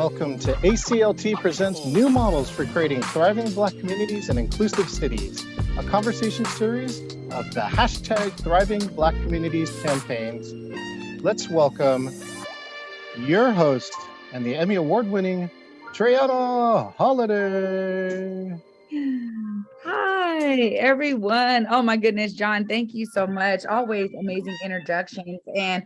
Welcome to ACLT Presents New Models for Creating Thriving Black Communities and Inclusive Cities, a conversation series of the hashtag Thriving Black Communities campaigns. Let's welcome your host and the Emmy Award-winning Triana Holiday. Hi, everyone. Oh my goodness, John, thank you so much. Always amazing introductions. And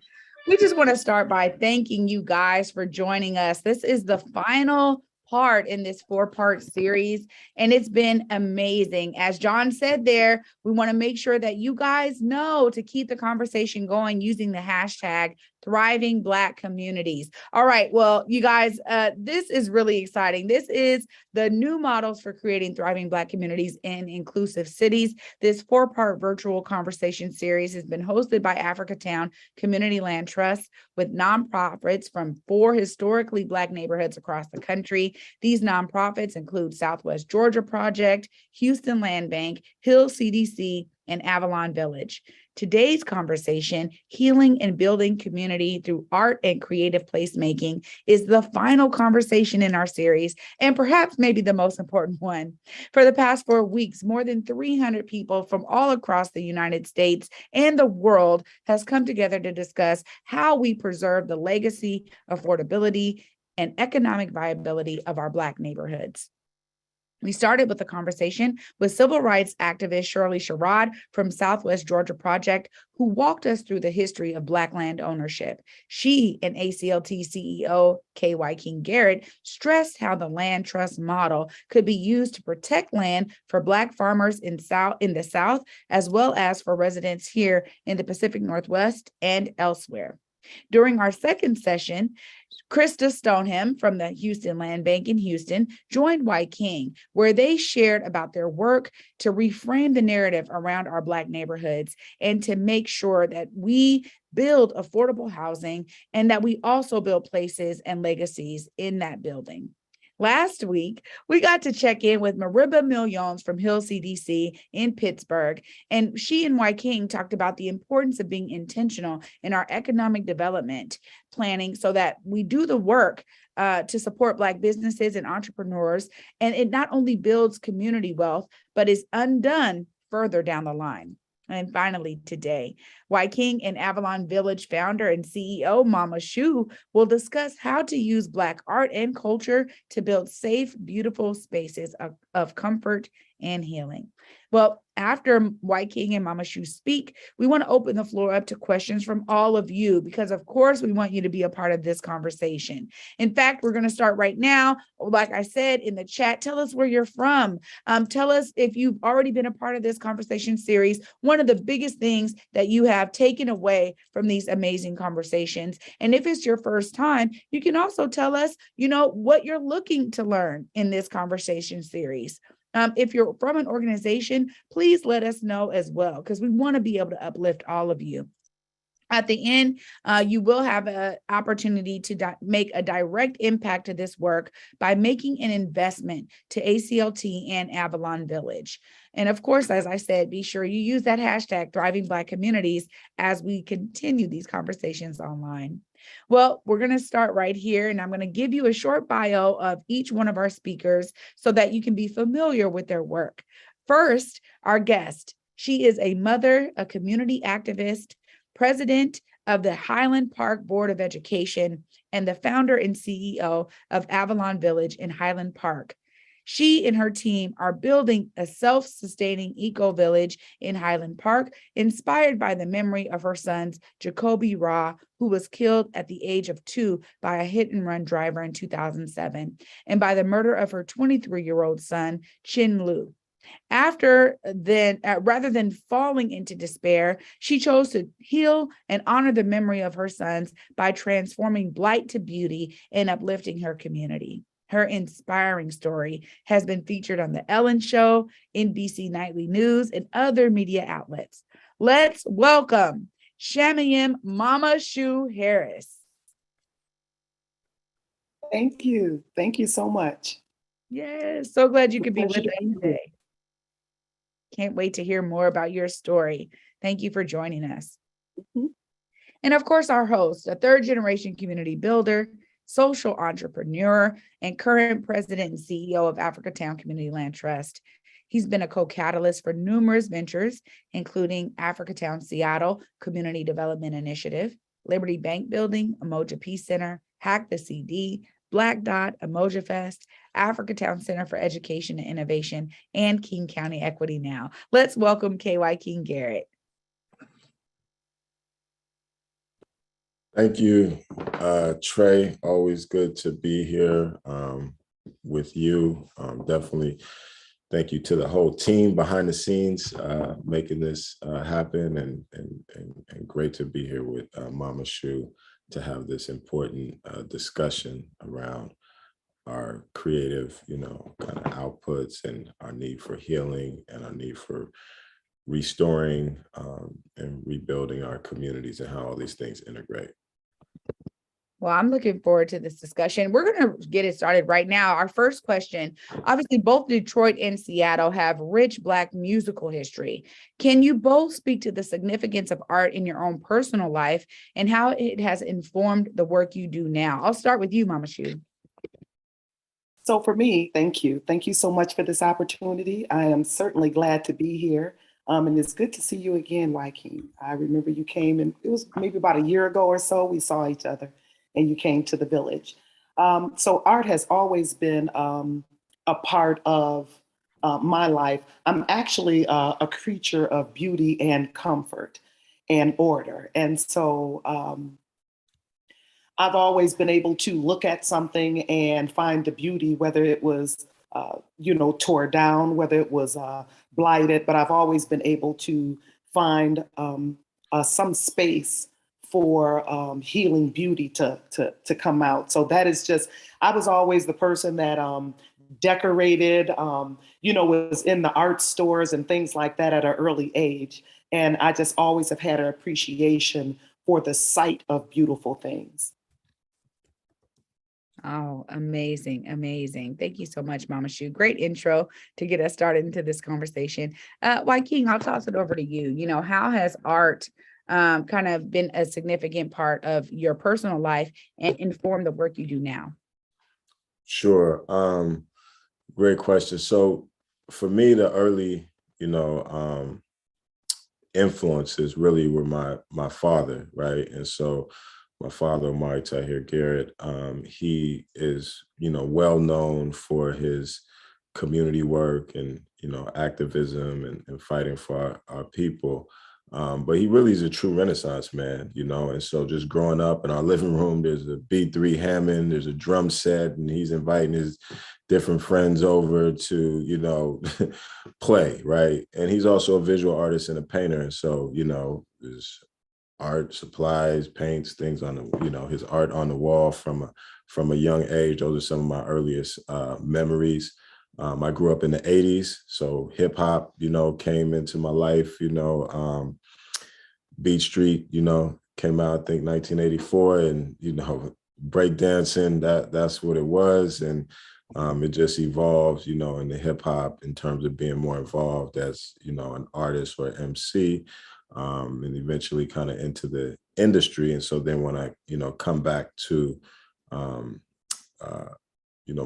we just want to start by thanking you guys for joining us. This is the final part in this 4-part series, and it's been amazing. As John said there, we want to make sure that you guys know to keep the conversation going using the hashtag Thriving Black Communities. All right, well, you guys, this is really exciting. This is the new models for creating thriving Black communities in inclusive cities. This 4-part virtual conversation series has been hosted by Africatown Community Land Trust with nonprofits from 4 historically Black neighborhoods across the country. These nonprofits include Southwest Georgia Project, Houston Land Bank, Hill CDC, and Avalon Village. Today's conversation, Healing and Building Community Through Art and Creative Placemaking, is the final conversation in our series, and perhaps maybe the most important one. For the past 4 weeks, more than 300 people from all across the United States and the world has come together to discuss how we preserve the legacy, affordability, and economic viability of our Black neighborhoods. We started with a conversation with civil rights activist Shirley Sherrod from Southwest Georgia Project, who walked us through the history of Black land ownership. She and ACLT CEO Wyking Garrett stressed how the land trust model could be used to protect land for Black farmers in the South, as well as for residents here in the Pacific Northwest and elsewhere. During our second session, Krista Stoneham from the Houston Land Bank in Houston joined Wyking, where they shared about their work to reframe the narrative around our Black neighborhoods and to make sure that we build affordable housing and that we also build places and legacies in that building. Last week, we got to check in with Mariba Millions from Hill CDC in Pittsburgh, and she and Wyking talked about the importance of being intentional in our economic development planning so that we do the work to support Black businesses and entrepreneurs, and it not only builds community wealth, but is undone further down the line. And finally, today, Wyking and Avalon Village founder and CEO Mama Shu will discuss how to use Black art and culture to build safe, beautiful spaces of comfort and healing. Well, after Wyking and Mama Shu speak, we want to open the floor up to questions from all of you, because of course we want you to be a part of this conversation. In fact, we're going to start right now. Like I said in the chat, tell us where you're from. Tell us if you've already been a part of this conversation series, one of the biggest things that you have taken away from these amazing conversations. And if it's your first time, you can also tell us, what you're looking to learn in this conversation series. If you're from an organization, please let us know as well, because we want to be able to uplift all of you. At the end, you will have an opportunity to make a direct impact to this work by making an investment to ACLT and Avalon Village. And of course, as I said, be sure you use that hashtag Thriving Black Communities as we continue these conversations online. Well, we're going to start right here, and I'm going to give you a short bio of each one of our speakers so that you can be familiar with their work. First, our guest. She is a mother, a community activist, president of the Highland Park Board of Education, and the founder and CEO of Avalon Village in Highland Park. She and her team are building a self-sustaining eco-village in Highland Park, inspired by the memory of her sons, Jacoby Raw, who was killed at the age of 2 by a hit-and-run driver in 2007, and by the murder of her 23-year-old son, Chin Lu. Rather than falling into despair, she chose to heal and honor the memory of her sons by transforming blight to beauty and uplifting her community. Her inspiring story has been featured on The Ellen Show, NBC Nightly News, and other media outlets. Let's welcome Shamayim Mama Shu Harris. Thank you. Thank you so much. Yes, so glad you could be with us today. Can't wait to hear more about your story. Thank you for joining us. Mm-hmm. And of course, our host, a third-generation community builder, social entrepreneur, and current president and CEO of Africatown Community Land Trust. He's been a co-catalyst for numerous ventures, including Africatown Seattle Community Development Initiative, Liberty Bank Building, Umoja Peace Center, Hack the CD, Black Dot, Umoja Fest, Africatown Center for Education and Innovation, and King County Equity Now. Let's welcome Wyking Garrett. Thank you, Trey. Always good to be here with you. Definitely thank you to the whole team behind the scenes making this happen, and great to be here with Mama Shu to have this important discussion around our creative, kind of outputs and our need for healing and our need for restoring and rebuilding our communities and how all these things integrate. Well, I'm looking forward to this discussion. We're going to get it started right now. Our first question, obviously both Detroit and Seattle have rich Black musical history. Can you both speak to the significance of art in your own personal life and how it has informed the work you do now? I'll start with you, Mama Shu. So for me, thank you. Thank you so much for this opportunity. I am certainly glad to be here. And it's good to see you again, Wyking. I remember you came, and it was maybe about a year ago or so, we saw each other and you came to the village. So art has always been a part of my life. I'm actually a creature of beauty and comfort and order. And so I've always been able to look at something and find the beauty, whether it was, tore down, whether it was blighted, but I've always been able to find some space for healing beauty to come out. So that is just, I was always the person that decorated, was in the art stores and things like that at an early age. And I just always have had an appreciation for the sight of beautiful things. Oh, amazing, amazing. Thank you so much, Mama Shu. Great intro to get us started into this conversation. Wyking, I'll toss it over to you. How has art kind of been a significant part of your personal life and inform the work you do now? Sure. Great question. So for me, the early, influences really were my father, right? And so my father, Omari Tahir Garrett, he is, well known for his community work and, activism and fighting for our people. But he really is a true Renaissance man, and so just growing up in our living room, there's a B3 Hammond, there's a drum set, and he's inviting his different friends over to, play, right? And he's also a visual artist and a painter. And so, there's art supplies, paints, things on the, his art on the wall from a young age. Those are some of my earliest memories. I grew up in the 80s, so hip hop, came into my life, Beat Street, came out, I think 1984, and, breakdancing, that's what it was. And it just evolved, in the hip hop in terms of being more involved as, an artist or MC, and eventually kind of into the industry. And so then when I, come back to,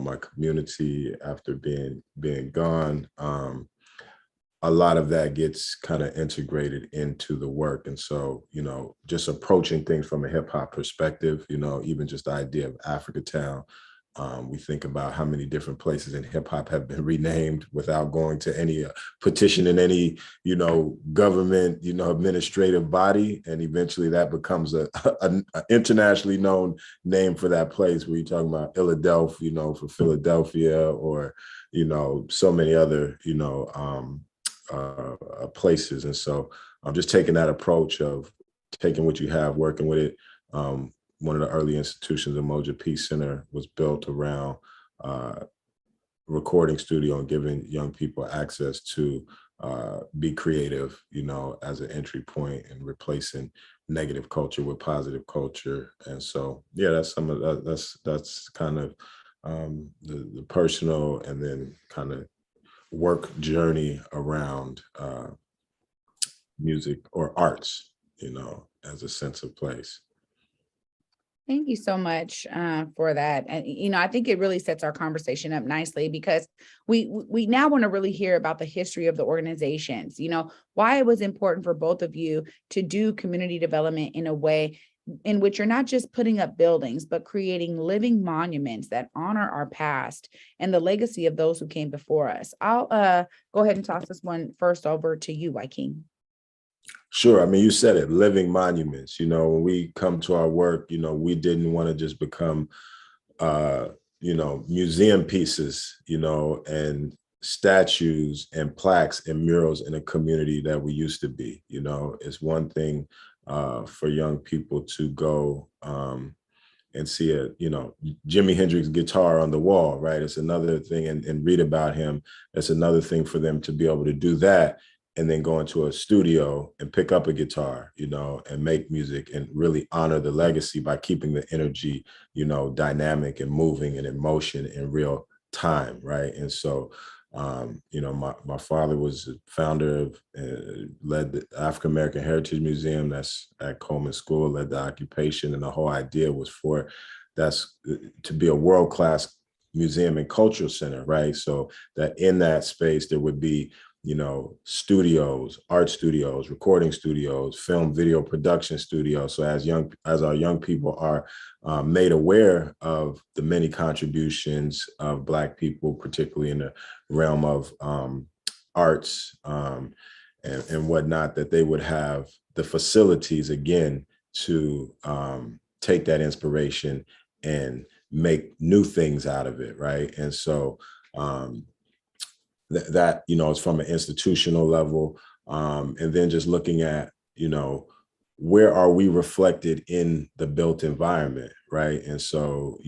my community after being gone, a lot of that gets kind of integrated into the work. And so, just approaching things from a hip hop perspective, even just the idea of Africatown, we think about how many different places in hip hop have been renamed without going to any petition in any, government, administrative body. And eventually that becomes a internationally known name for that place, where you're talking about Philadelphia, for Philadelphia, or, so many other, places. And so I'm just taking that approach of taking what you have, working with it. One of the early institutions, Umoja Peace Center, was built around recording studio and giving young people access to be creative, as an entry point, and replacing negative culture with positive culture. And so, yeah, that's some of that. That's kind of the personal and then kind of work journey around music or arts, as a sense of place. Thank you so much for that. And I think it really sets our conversation up nicely because we now want to really hear about the history of the organizations. Why it was important for both of you to do community development in a way in which you're not just putting up buildings, but creating living monuments that honor our past and the legacy of those who came before us. I'll go ahead and toss this one first over to you, Wyking. Sure. I mean, you said it, living monuments. When we come to our work, we didn't want to just become, museum pieces, and statues and plaques and murals in a community that we used to be. It's one thing for young people to go and see Jimi Hendrix guitar on the wall, right? It's another thing, and read about him. It's another thing for them to be able to do that and then go into a studio and pick up a guitar, and make music and really honor the legacy by keeping the energy, dynamic and moving and in motion in real time, right? And so, my father was the founder of, led the African American Heritage Museum that's at Coleman School, led the occupation, and the whole idea was to be a world-class museum and cultural center, right? So that in that space there would be studios, art studios, recording studios, film, video production studios. So as our young people are made aware of the many contributions of Black people, particularly in the realm of arts and whatnot, that they would have the facilities again to take that inspiration and make new things out of it, right? And so that is from an institutional level, and then just looking at where are we reflected in the built environment, right? And so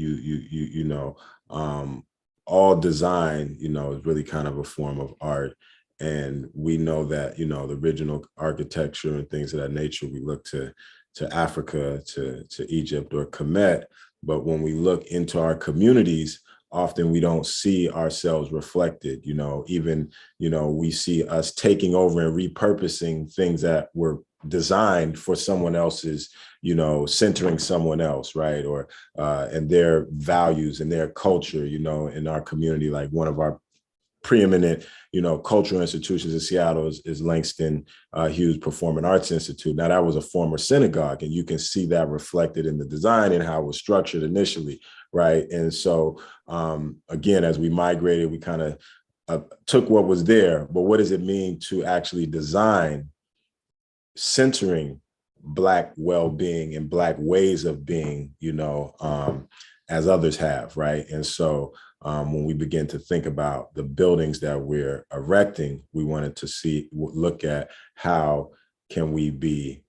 all design is really kind of a form of art, and we know that the original architecture and things of that nature, we look to Africa, to Egypt or Kemet, but when we look into our communities, often we don't see ourselves reflected, even, we see us taking over and repurposing things that were designed for someone else's, centering someone else, right? Or, and their values and their culture, in our community. Like one of our preeminent, cultural institutions in Seattle is Langston Hughes Performing Arts Institute. Now that was a former synagogue, and you can see that reflected in the design and how it was structured initially, right? And so again, as we migrated, we kind of took what was there, but what does it mean to actually design centering Black well-being and Black ways of being, as others have, right? And so when we begin to think about the buildings that we're erecting, we wanted to look at how can we be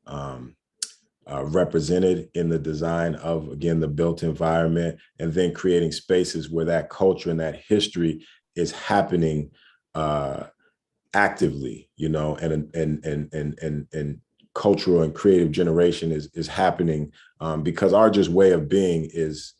represented in the design of, again, the built environment, and then creating spaces where that culture and that history is happening actively, and cultural and creative generation is happening because our just way of being is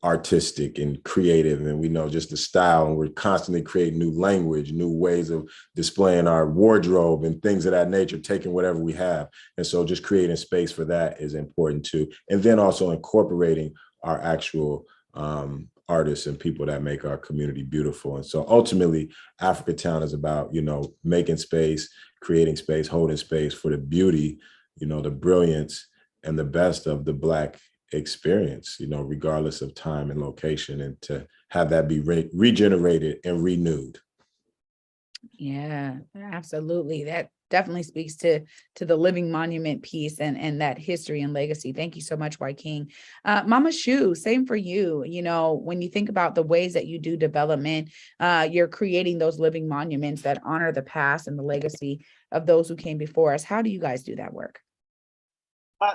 artistic and creative, and we know just the style, and we're constantly creating new language, new ways of displaying our wardrobe and things of that nature, taking whatever we have. And so just creating space for that is important too. And then also incorporating our actual artists and people that make our community beautiful. And so ultimately, Africatown is about, making space, creating space, holding space for the beauty, the brilliance and the best of the Black experience, regardless of time and location, and to have that be regenerated and renewed. Yeah, absolutely. That definitely speaks to the living monument piece and that history and legacy. Thank you so much, Wyking. Mama Shu, same for you. When you think about the ways that you do development, you're creating those living monuments that honor the past and the legacy of those who came before us. How do you guys do that work?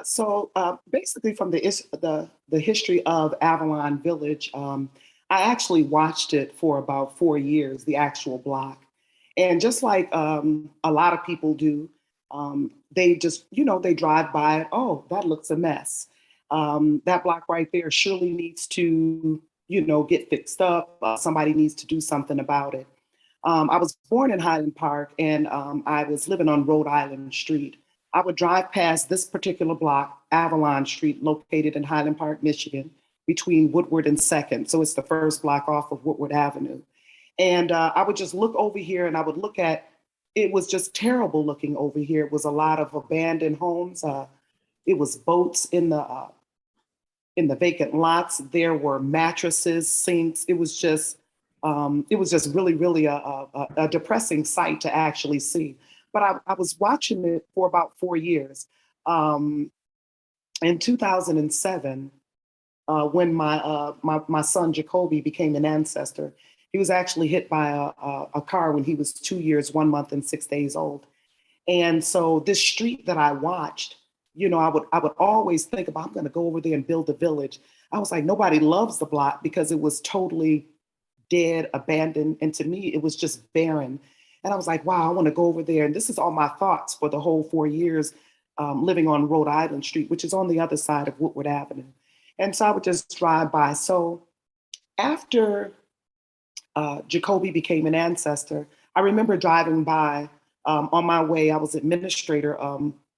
So basically from the history of Avalon Village, I actually watched it for about 4 years, the actual block. And just like a lot of people do, they just, they drive by it. Oh, that looks a mess. That block right there surely needs to, get fixed up. Somebody needs to do something about it. I was born in Highland Park, and I was living on Rhode Island Street. I would drive past this particular block, Avalon Street, located in Highland Park, Michigan, between Woodward and 2nd. So it's the first block off of Woodward Avenue. And I would just look over here and I would look at, it was just terrible looking over here. It was a lot of abandoned homes. It was boats in the vacant lots. There were mattresses, sinks. It was just really, really a depressing sight to actually see. But I was watching it for about 4 years. In 2007, when my son Jacoby became an ancestor, he was actually hit by a car when he was 2 years, 1 month, and 6 days old. And so this street that I watched, you know, I would always think about, I'm going to go over there and build a village. I was like, nobody loves the block because it was totally dead, abandoned. And to me, it was just barren. And I was like, wow, I want to go over there. And this is all my thoughts for the whole 4 years living on Rhode Island Street, which is on the other side of Woodward Avenue. And so I would just drive by. So after Jacoby became an ancestor, I remember driving by on my way. I was administrator.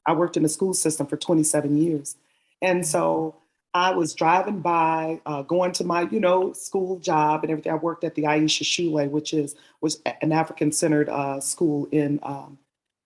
I worked in the school system for 27 years. And so I was driving by, going to my, school job and everything. I worked at the Aisha Shule, which was an African-centered school in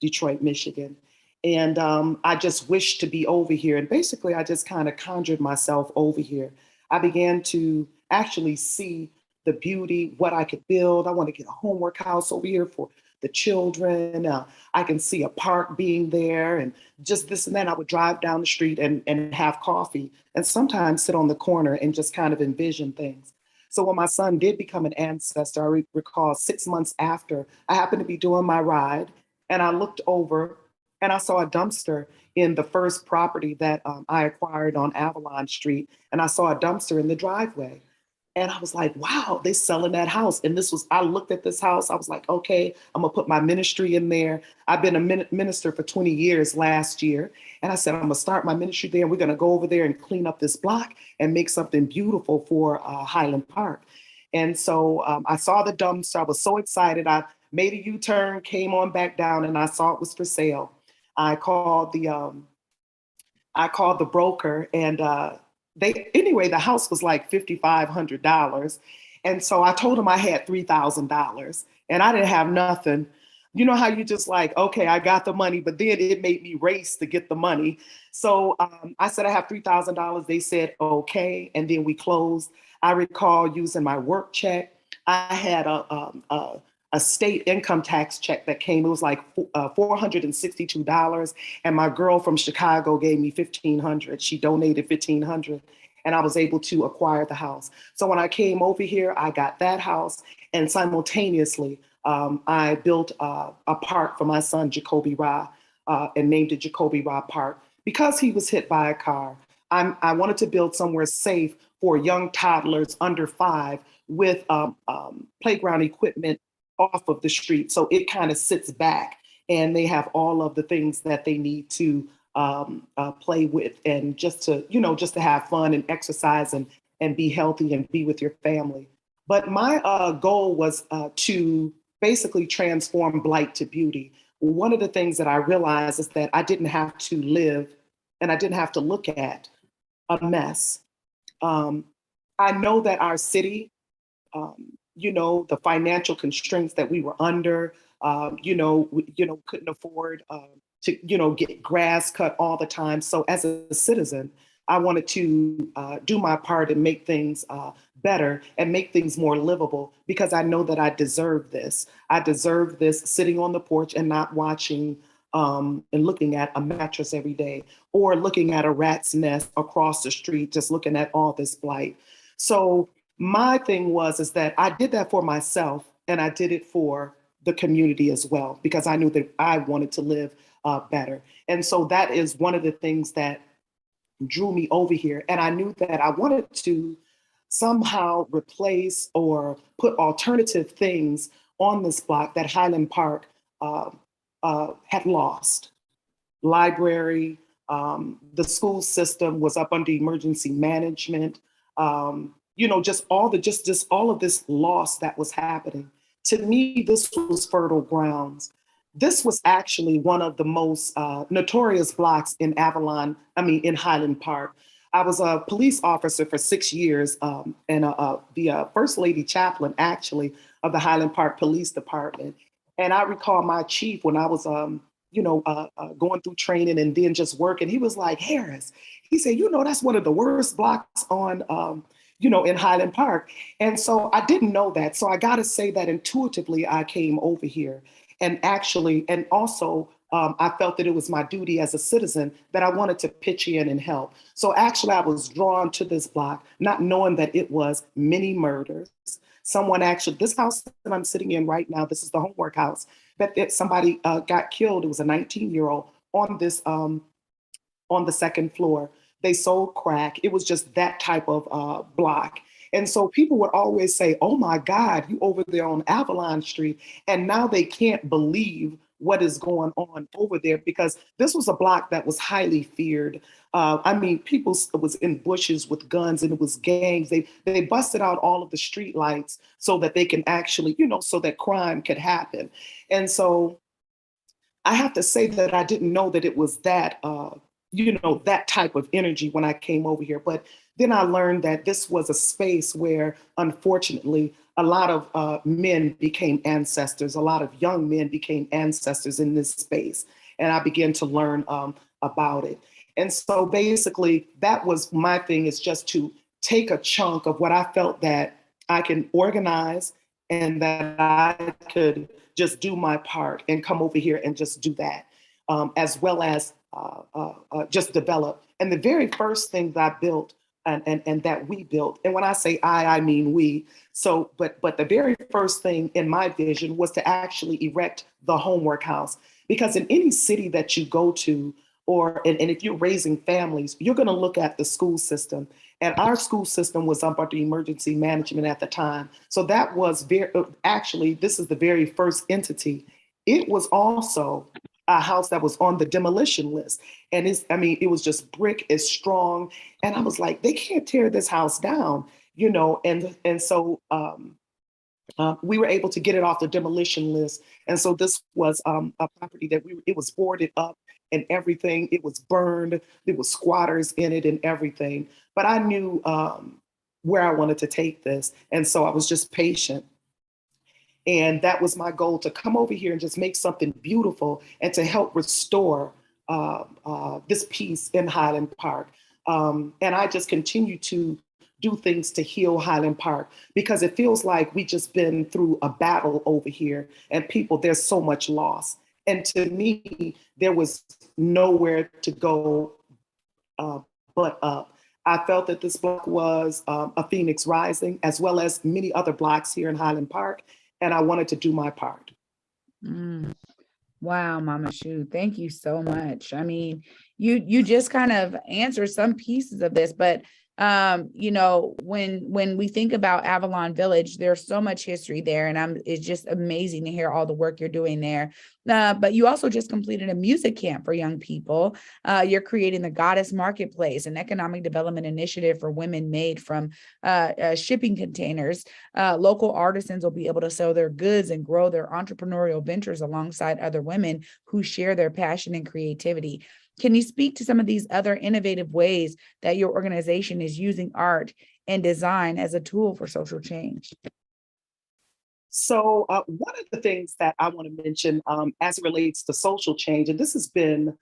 Detroit, Michigan. And I just wished to be over here. And basically, I just kind of conjured myself over here. I began to actually see the beauty, what I could build. I want to get a homework house over here for the children. I can see a park being there and just this and that. I would drive down the street and have coffee and sometimes sit on the corner and just kind of envision things. So when my son did become an ancestor, I recall 6 months after, I happened to be doing my ride and I looked over and I saw a dumpster in the first property that I acquired on Avalon Street. And I saw a dumpster in the driveway. And I was like, wow, they're selling that house. And I looked at this house. I was like, okay, I'm going to put my ministry in there. I've been a minister for 20 years last year. And I said, I'm going to start my ministry there. And we're going to go over there and clean up this block and make something beautiful for Highland Park. And so I saw the dumpster. I was so excited. I made a U-turn, came on back down, and I saw it was for sale. I called the broker and the house was like $5,500. And so I told him I had $3,000 and I didn't have nothing. You know how you just like, okay, I got the money, but then it made me race to get the money. So I said, I have $3,000. They said, okay. And then we closed. I recall using my work check. I had a state income tax check that came. It was like $462. And my girl from Chicago gave me $1,500. She donated $1,500 and I was able to acquire the house. So when I came over here, I got that house and simultaneously I built a park for my son, Jacoby Ra, and named it Jacoby Ra Park because he was hit by a car. I wanted to build somewhere safe for young toddlers under 5 with playground equipment off of the street. So it kind of sits back and they have all of the things that they need to play with and just to have fun and exercise and be healthy and be with your family. But my goal was to basically transform blight to beauty. One of the things that I realized is that I didn't have to live and I didn't have to look at a mess. I know that our city, the financial constraints that we were under, couldn't afford to, get grass cut all the time. So as a citizen, I wanted to do my part and make things better and make things more livable because I know that I deserve this. I deserve this sitting on the porch and not watching and looking at a mattress every day or looking at a rat's nest across the street, just looking at all this blight. So my thing is that I did that for myself and I did it for the community as well, because I knew that I wanted to live better. And so that is one of the things that drew me over here. And I knew that I wanted to somehow replace or put alternative things on this block that Highland Park had lost. Library, the school system was up under emergency management, just all of this loss that was happening. To me, this was fertile grounds this was actually one of the most notorious blocks in in Highland Park. I was a police officer for 6 years and the First Lady Chaplain, actually, of the Highland Park Police Department. And I recall my chief when I was, going through training and then just working, he was like, Harris, he said, that's one of the worst blocks on, in Highland Park. And so I didn't know that. So I got to say that intuitively I came over here. And also I felt that it was my duty as a citizen that I wanted to pitch in and help. So actually I was drawn to this block, not knowing that it was many murders. This house that I'm sitting in right now, this is the homework house, that somebody got killed. It was a 19-year-old on the second floor. They sold crack. It was just that type of block. And so people would always say, oh my God, you over there on Avalon Street. And now they can't believe what is going on over there, because this was a block that was highly feared. People was in bushes with guns, and it was gangs. They busted out all of the street lights so that they can actually, so that crime could happen. And so I have to say that I didn't know that it was that, that type of energy when I came over here. But then I learned that this was a space where, unfortunately, a lot of men became ancestors. A lot of young men became ancestors in this space. And I began to learn about it. And so basically, that was my thing, is just to take a chunk of what I felt that I can organize and that I could just do my part and come over here and just do that, as well as just develop. And the very first thing that I built and that we built, and when I say I mean we. So, but the very first thing in my vision was to actually erect the homework house, because in any city that you go to, and if you're raising families, you're going to look at the school system. And our school system was under emergency management at the time. So that was this is the very first entity. It was also a house that was on the demolition list. And it was just brick, as strong. And I was like, they can't tear this house down, and so we were able to get it off the demolition list. And so this was a property that it was boarded up and everything. It was burned. There was squatters in it and everything. But I knew where I wanted to take this. And so I was just patient. And that was my goal, to come over here and just make something beautiful and to help restore this piece in Highland Park. And I just continue to do things to heal Highland Park, because it feels like we just been through a battle over here, and there's so much loss. And to me, there was nowhere to go but up. I felt that this block was a phoenix rising, as well as many other blocks here in Highland Park. And I wanted to do my part. Wow, Mama Shu, thank you so much. I mean, you just kind of answered some pieces of this, but when we think about Avalon Village, there's so much history there, and it's just amazing to hear all the work you're doing there. But you also just completed a music camp for young people. You're creating the Goddess Marketplace, an economic development initiative for women made from shipping containers. Local artisans will be able to sell their goods and grow their entrepreneurial ventures alongside other women who share their passion and creativity. Can you speak to some of these other innovative ways that your organization is using art and design as a tool for social change? So one of the things that I want to mention as it relates to social change, and this has been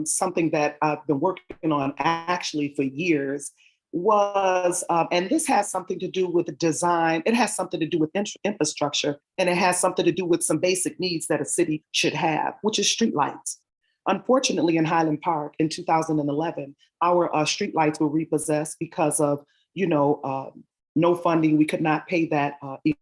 something that I've been working on actually for years, was, and this has something to do with the design, it has something to do with infrastructure, and it has something to do with some basic needs that a city should have, which is streetlights. Unfortunately, in Highland Park in 2011, our streetlights were repossessed because of, no funding. We could not pay that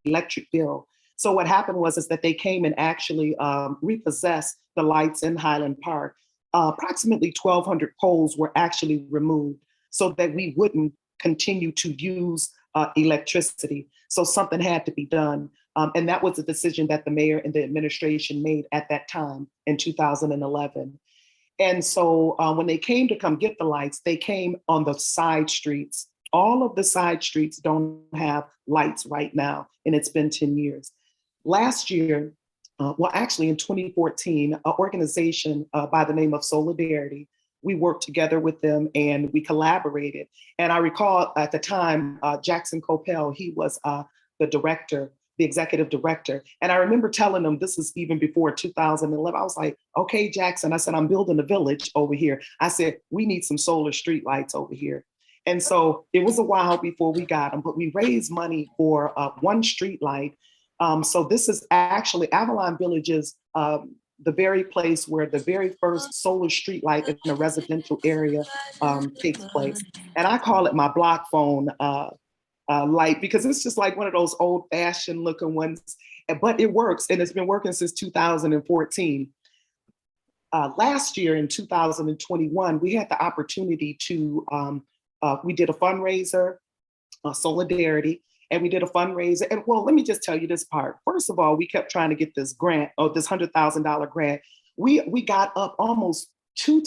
electric bill. So what happened was that they came and actually repossessed the lights in Highland Park. Approximately 1,200 poles were actually removed so that we wouldn't continue to use electricity. So something had to be done. And that was a decision that the mayor and the administration made at that time in 2011. And so when they came to come get the lights, they came on the side streets. All of the side streets don't have lights right now, and it's been 10 years. Last year, well, actually in 2014, an organization by the name of Solidarity, we worked together with them and we collaborated. And I recall at the time, Jackson Coppell, he was the director, the executive director. And I remember telling him, this is even before 2011, I was like, okay, Jackson, I said, I'm building a village over here. I said, we need some solar street lights over here. And so it was a while before we got them, but we raised money for one street light. So this is actually Avalon Village's the very place where the very first solar street light in a residential area takes place. And I call it my block phone light, because it's just like one of those old fashioned looking ones, but it works, and it's been working since 2014. Last year in 2021, we had the opportunity to, we did a fundraiser, Solidarity, and we did a fundraiser. And well, let me just tell you this part. First of all, we kept trying to get this grant, this $100,000 grant. We got up almost two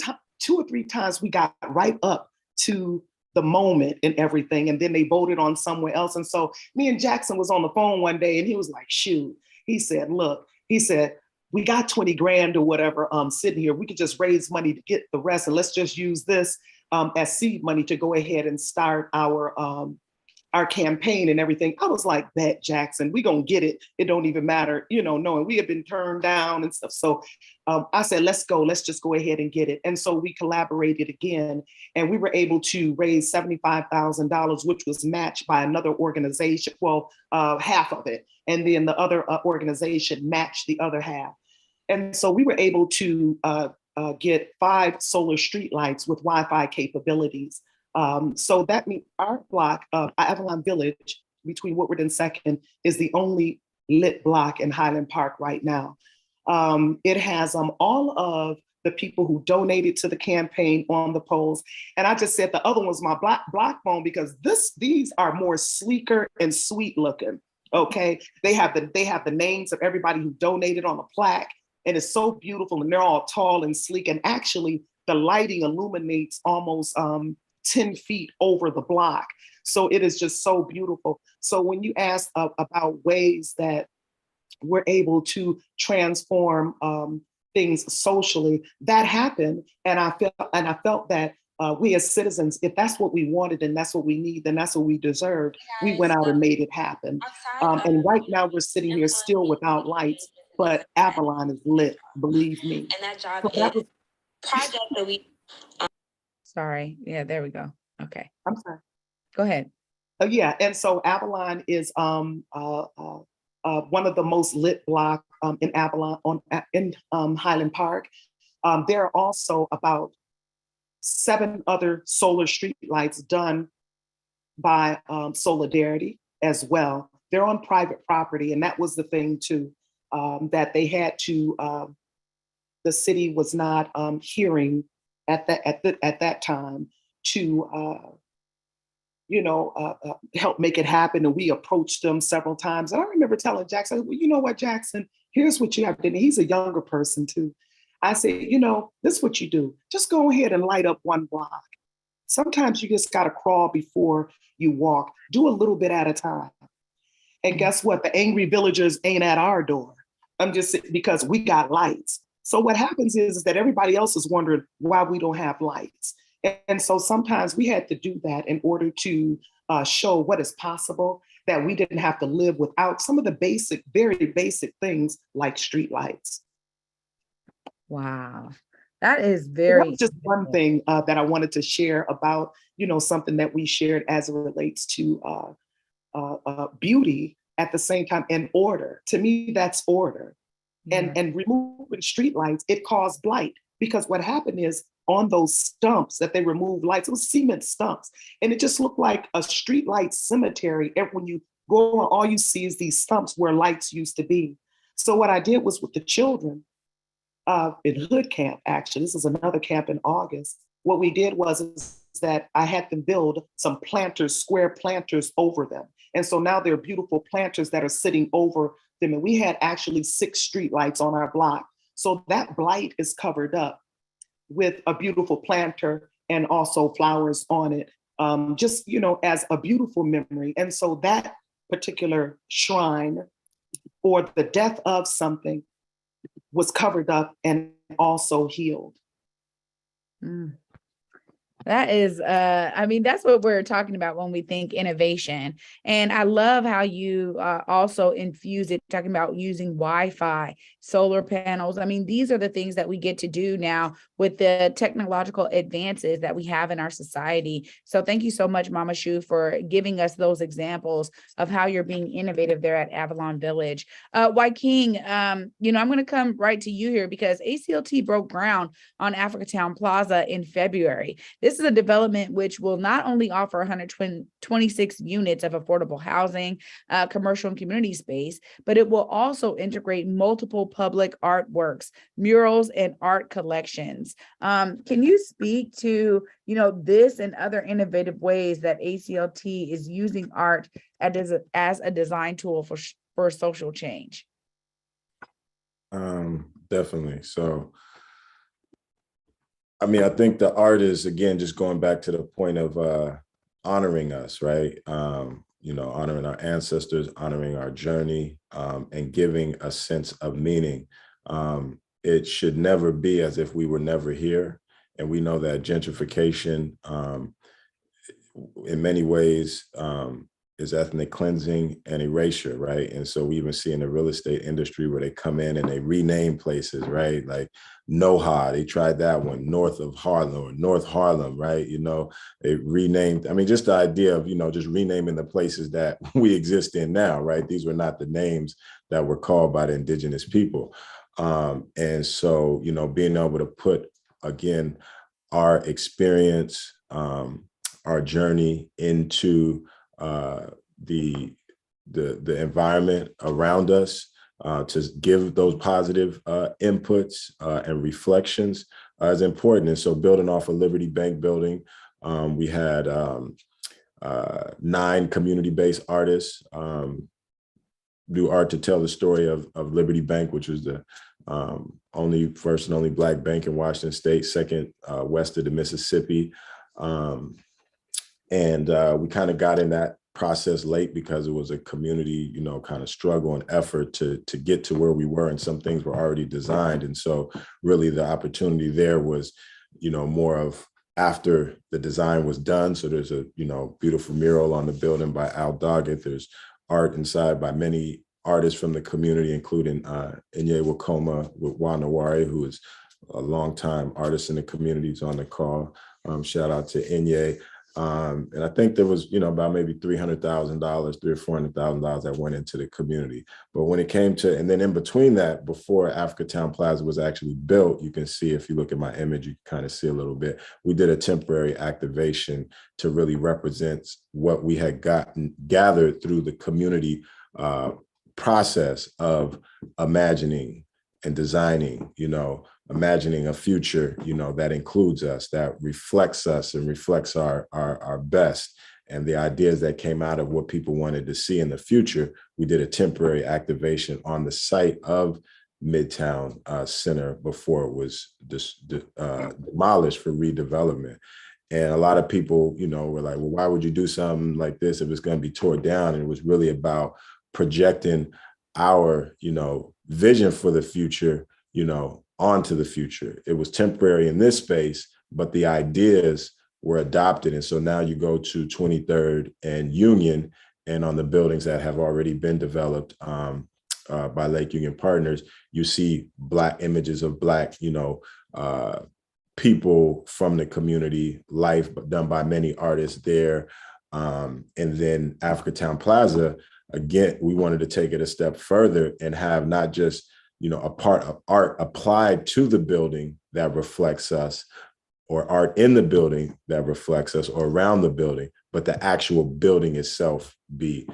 or three times. We got right up to the moment and everything. And then they voted on somewhere else. And so me and Jackson was on the phone one day and he was like, shoot, he said, look, he said, we got 20 grand or whatever sitting here. We could just raise money to get the rest. And let's just use this as seed money to go ahead and start our campaign and everything. I was like, bet Jackson, we gonna get it. It don't even matter, knowing we had been turned down and stuff. So I said, let's go, let's just go ahead and get it. And so we collaborated again and we were able to raise $75,000, which was matched by another organization, well, half of it. And then the other organization matched the other half. And so we were able to get 5 solar street lights with Wi-Fi capabilities. So that means our block, Avalon Village, between Woodward and Second, is the only lit block in Highland Park right now. It has all of the people who donated to the campaign on the polls. And I just said the other one's my block phone because these are more sleeker and sweet looking. Okay, they have the names of everybody who donated on the plaque, and it's so beautiful, and they're all tall and sleek. And actually, the lighting illuminates almost 10 feet over the block. So it is just so beautiful. So when you ask about ways that we're able to transform things socially, that happened. And I felt that we as citizens, if that's what we wanted and that's what we need, then that's what we deserved. We went out and made it happen. And right now we're sitting here still without lights, but Avalon is lit, believe me. And that job So that is project that we. Sorry. Yeah, there we go. Okay. I'm sorry. Go ahead. Yeah, and so Avalon is one of the most lit blocks in Avalon in Highland Park. There are also about 7 other solar street lights done by Solidarity as well. They're on private property, and that was the thing too, that they had to. The city was not hearing at that time to help make it happen. And we approached them several times. And I remember telling Jackson, well, you know what, Jackson, here's what you have to do. He's a younger person too. I said, this is what you do. Just go ahead and light up one block. Sometimes you just got to crawl before you walk. Do a little bit at a time. And guess what? The angry villagers ain't at our door. Because we got lights. So what happens is that everybody else is wondering why we don't have lights. And so sometimes we had to do that in order to show what is possible, that we didn't have to live without some of the very basic things like street lights. Wow. That is very. That's just one thing that I wanted to share about, something that we shared as it relates to beauty at the same time and order. To me, that's order. Yeah. And removing streetlights, it caused blight, because what happened is on those stumps that they removed lights, it was cement stumps, and it just looked like a streetlight cemetery. And when you go on, all you see is these stumps where lights used to be. So what I did was with the children in Hood Camp, actually, this is another camp in August, what we did was that I had them build some planters, square planters over them. And so now they're beautiful planters that are sitting over them. And we had actually 6 street lights on our block. So that blight is covered up with a beautiful planter and also flowers on it, just, as a beautiful memory. And so that particular shrine, or the death of something, was covered up and also healed. Mm. That is, I mean, that's what we're talking about when we think innovation. And I love how you also infuse it, talking about using Wi-Fi, solar panels. I mean, these are the things that we get to do now with the technological advances that we have in our society. So thank you so much, Mama Shu, for giving us those examples of how you're being innovative there at Avalon Village. Wyking, I'm going to come right to you here because ACLT broke ground on Africatown Plaza in February. This is a development which will not only offer 126 units of affordable housing, commercial and community space, but it will also integrate multiple public artworks, murals, and art collections. Can you speak to, this and other innovative ways that ACLT is using art as a design tool for social change? Definitely. So, I mean, I think the art is, again, just going back to the point of honoring us, right? Honoring our ancestors, honoring our journey, and giving a sense of meaning. It should never be as if we were never here. And we know that gentrification, in many ways, is ethnic cleansing and erasure, right? And so we even see in the real estate industry where they come in and they rename places, right? Like NoHa, they tried that one, north of Harlem or North Harlem, right? They renamed, I mean, just the idea of, just renaming the places that we exist in now, right? These were not the names that were called by the indigenous people. And so, being able to put, again, our experience, our journey into the environment around us, to give those positive inputs and reflections is important. And so building off of Liberty Bank building, we had 9 community-based artists do art to tell the story of Liberty Bank, which was the first and only Black bank in Washington State, second west of the Mississippi. And we kind of got in that process late because it was a community, kind of struggle and effort to get to where we were, and some things were already designed. And so really the opportunity there was, more of after the design was done. So there's a, beautiful mural on the building by Al Doggett. There's art inside by many artists from the community, including Inye Wakoma with Wanawari, who is a longtime artist in the community, is on the call. Shout out to Inye. And I think there was, about maybe $300,000, $300,000 or $400,000 that went into the community. But when it came to, and then in between that, before Africatown Plaza was actually built, you can see, if you look at my image, you can kind of see a little bit, we did a temporary activation to really represent what we had gathered through the community process of imagining and designing, imagining a future, that includes us, that reflects us and reflects our best. And the ideas that came out of what people wanted to see in the future, we did a temporary activation on the site of Midtown Center before it was demolished for redevelopment. And a lot of people, were like, well, why would you do something like this if it's going to be torn down? And it was really about projecting our, vision for the future, onto the future. It was temporary in this space, but the ideas were adopted. And so now you go to 23rd and Union, and on the buildings that have already been developed by Lake Union Partners, you see Black images of Black, people from the community, life done by many artists there. And then Africatown Plaza, again, we wanted to take it a step further and have not just, a part of art applied to the building that reflects us, or art in the building that reflects us, or around the building, but the actual building itself be,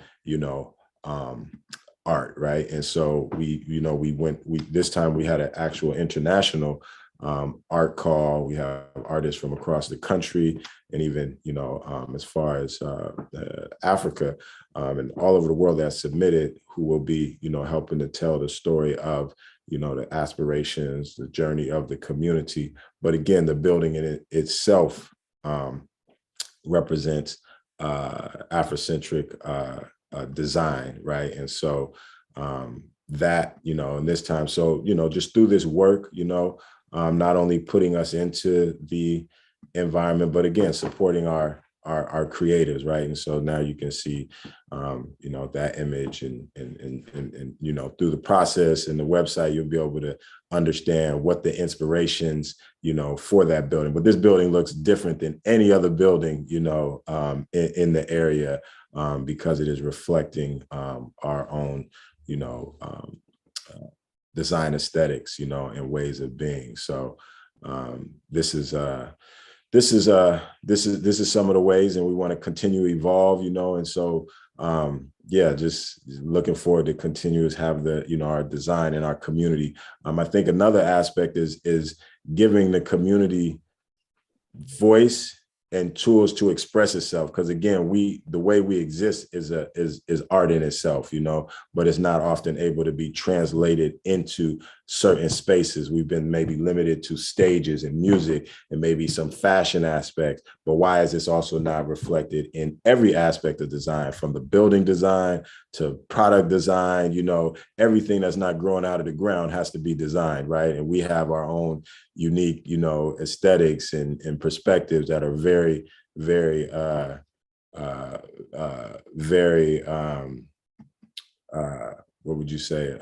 art, right? And so this time we had an actual international art call. We have artists from across the country, and even, as far as Africa and all over the world that submitted, who will be, helping to tell the story of, the aspirations, the journey of the community. But again, the building in itself represents Afrocentric design, right? And so that, in this time. So, just through this work, not only putting us into the environment, but again, supporting our creators, right? And so now you can see, that image and through the process and the website, you'll be able to understand what the inspirations, for that building. But this building looks different than any other building, in the area, because it is reflecting our own, design aesthetics, and ways of being. So this is some of the ways, and we want to continue to evolve, and so just looking forward to continue to have the, our design in our community. I think another aspect is giving the community voice and tools to express itself, because again, the way we exist is art in itself, but it's not often able to be translated into certain spaces. We've been maybe limited to stages and music and maybe some fashion aspects, but why is this also not reflected in every aspect of design, from the building design to product design? Everything that's not growing out of the ground has to be designed, right? And we have our own unique, aesthetics and perspectives that are very, very, what would you say?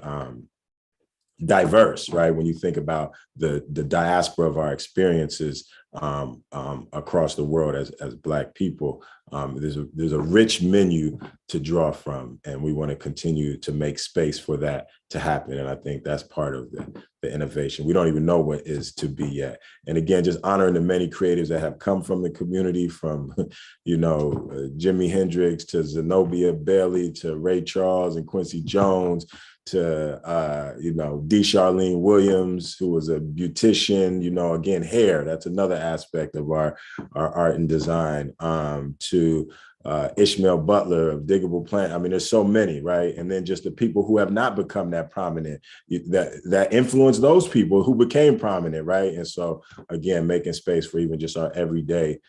Diverse, right? When you think about the diaspora of our experiences across the world as Black people, there's a rich menu to draw from, and we want to continue to make space for that to happen. And I think that's part of the innovation. We don't even know what is to be yet. And again, just honoring the many creatives that have come from the community, from Jimi Hendrix to Zenobia Bailey to Ray Charles and Quincy Jones, to D. Charlene Williams, who was a beautician, again, hair, that's another aspect of our art and design, to Ishmael Butler of Diggable Plant. I mean, there's so many, right? And then just the people who have not become that prominent, that influenced those people who became prominent, right? And so again, making space for even just our everyday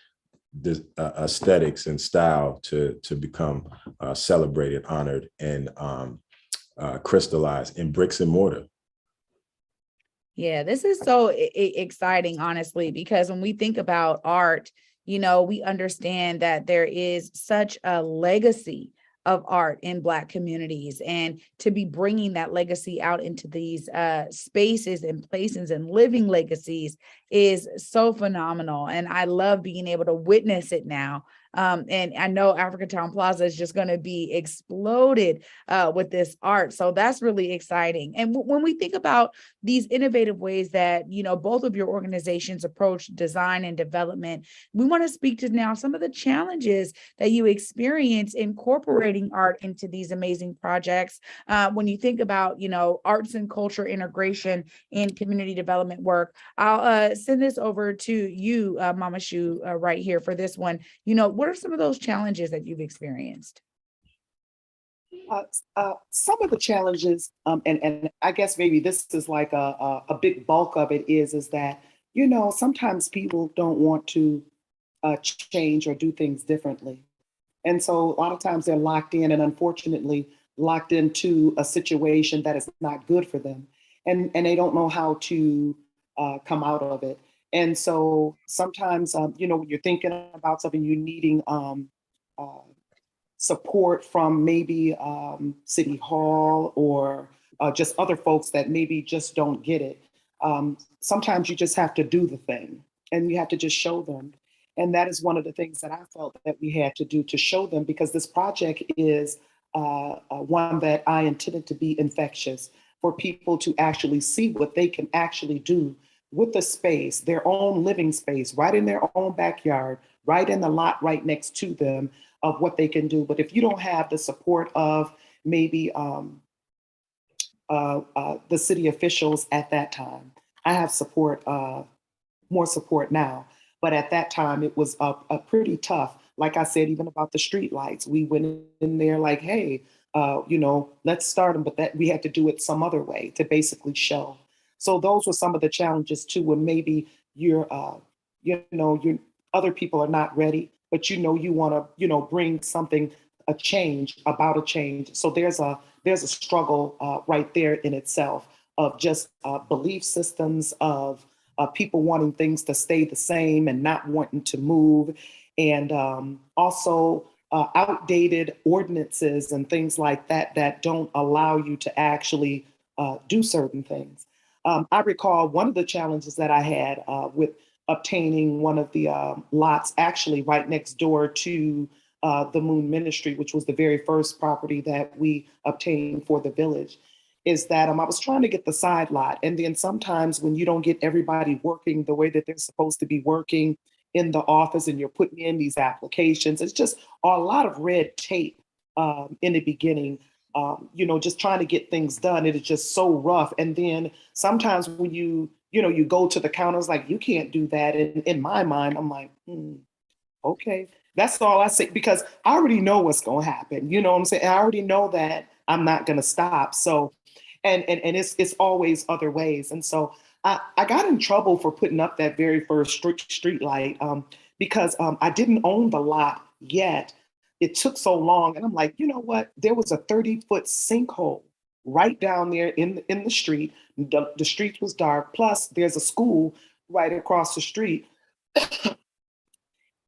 aesthetics and style to become celebrated, honored, and crystallized in bricks and mortar. Yeah, this is so exciting, honestly, because when we think about art, we understand that there is such a legacy of art in Black communities, and to be bringing that legacy out into these spaces and places and living legacies is so phenomenal. And I love being able to witness it now. And I know Africatown Plaza is just going to be exploded with this art. So that's really exciting. And when we think about these innovative ways that, both of your organizations approach design and development, we want to speak to now some of the challenges that you experience incorporating art into these amazing projects. When you think about, arts and culture integration in community development work, I'll send this over to you, Mama Shu, right here for this one. What are some of those challenges that you've experienced? Some of the challenges, and I guess maybe this is like a big bulk of it is that, sometimes people don't want to change or do things differently. And so a lot of times they're locked in, and unfortunately locked into a situation that is not good for them. And they don't know how to come out of it. And so sometimes, when you're thinking about something, you're needing support from maybe City Hall or just other folks that maybe just don't get it. Sometimes you just have to do the thing, and you have to just show them. And that is one of the things that I felt that we had to do to show them, because this project is one that I intended to be infectious, for people to actually see what they can actually do with the space, their own living space, right in their own backyard, right in the lot right next to them, of what they can do. But if you don't have the support of maybe the city officials at that time, I have support, more support now. But at that time, it was a pretty tough. Like I said, even about the street lights, we went in there like, hey, let's start them, but that we had to do it some other way to basically show. So those were some of the challenges too, when maybe your other people are not ready, but you want to, bring something a change, about a change. So there's a struggle right there in itself of just belief systems of people wanting things to stay the same and not wanting to move, and also outdated ordinances and things like that that don't allow you to actually do certain things. I recall one of the challenges that I had with obtaining one of the lots actually right next door to the Moon Ministry, which was the very first property that we obtained for the village, is that I was trying to get the side lot. And then sometimes when you don't get everybody working the way that they're supposed to be working in the office and you're putting in these applications, it's just a lot of red tape in the beginning. Just trying to get things done. It is just so rough. And then sometimes when you go to the counters, like, you can't do that. And in my mind, I'm like, okay, that's all I say, because I already know what's going to happen. You know what I'm saying? I already know that I'm not going to stop. So, and it's always other ways. And so I got in trouble for putting up that very first street light because I didn't own the lot yet. It took so long. And I'm like, you know what? There was a 30-foot sinkhole right down there in the street. The street was dark. Plus, there's a school right across the street.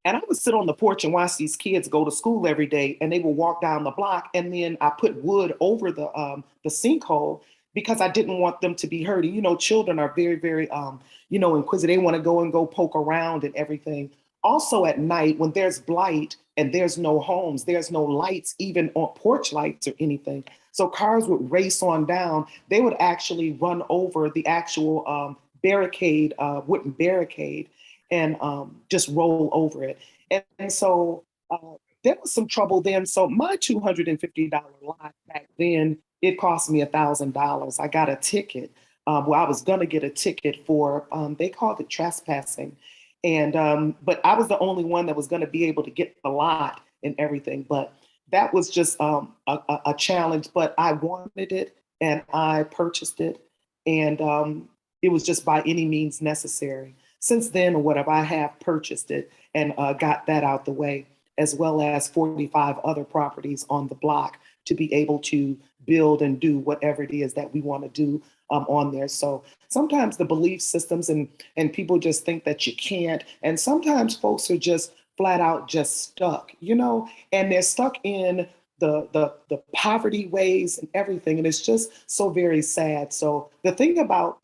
And I would sit on the porch and watch these kids go to school every day, and they would walk down the block. And then I put wood over the sinkhole because I didn't want them to be hurt. And, children are very, very, inquisitive. They want to go poke around and everything. Also at night, when there's blight and there's no homes, there's no lights, even on porch lights or anything. So cars would race on down. They would actually run over the actual barricade, wooden barricade, and just roll over it. And so there was some trouble then. So my $250 lot back then, it cost me $1,000. I got a ticket. I was going to get a ticket for, they called it trespassing. And but I was the only one that was going to be able to get the lot and everything. But that was just a challenge. But I wanted it and I purchased it. And it was just by any means necessary. Since then, or whatever, I have purchased it and got that out the way, as well as 45 other properties on the block to be able to build and do whatever it is that we want to do on there. So sometimes the belief systems and people just think that you can't. And sometimes folks are just flat out just stuck, and they're stuck in the poverty ways and everything. And it's just so very sad. So the thing about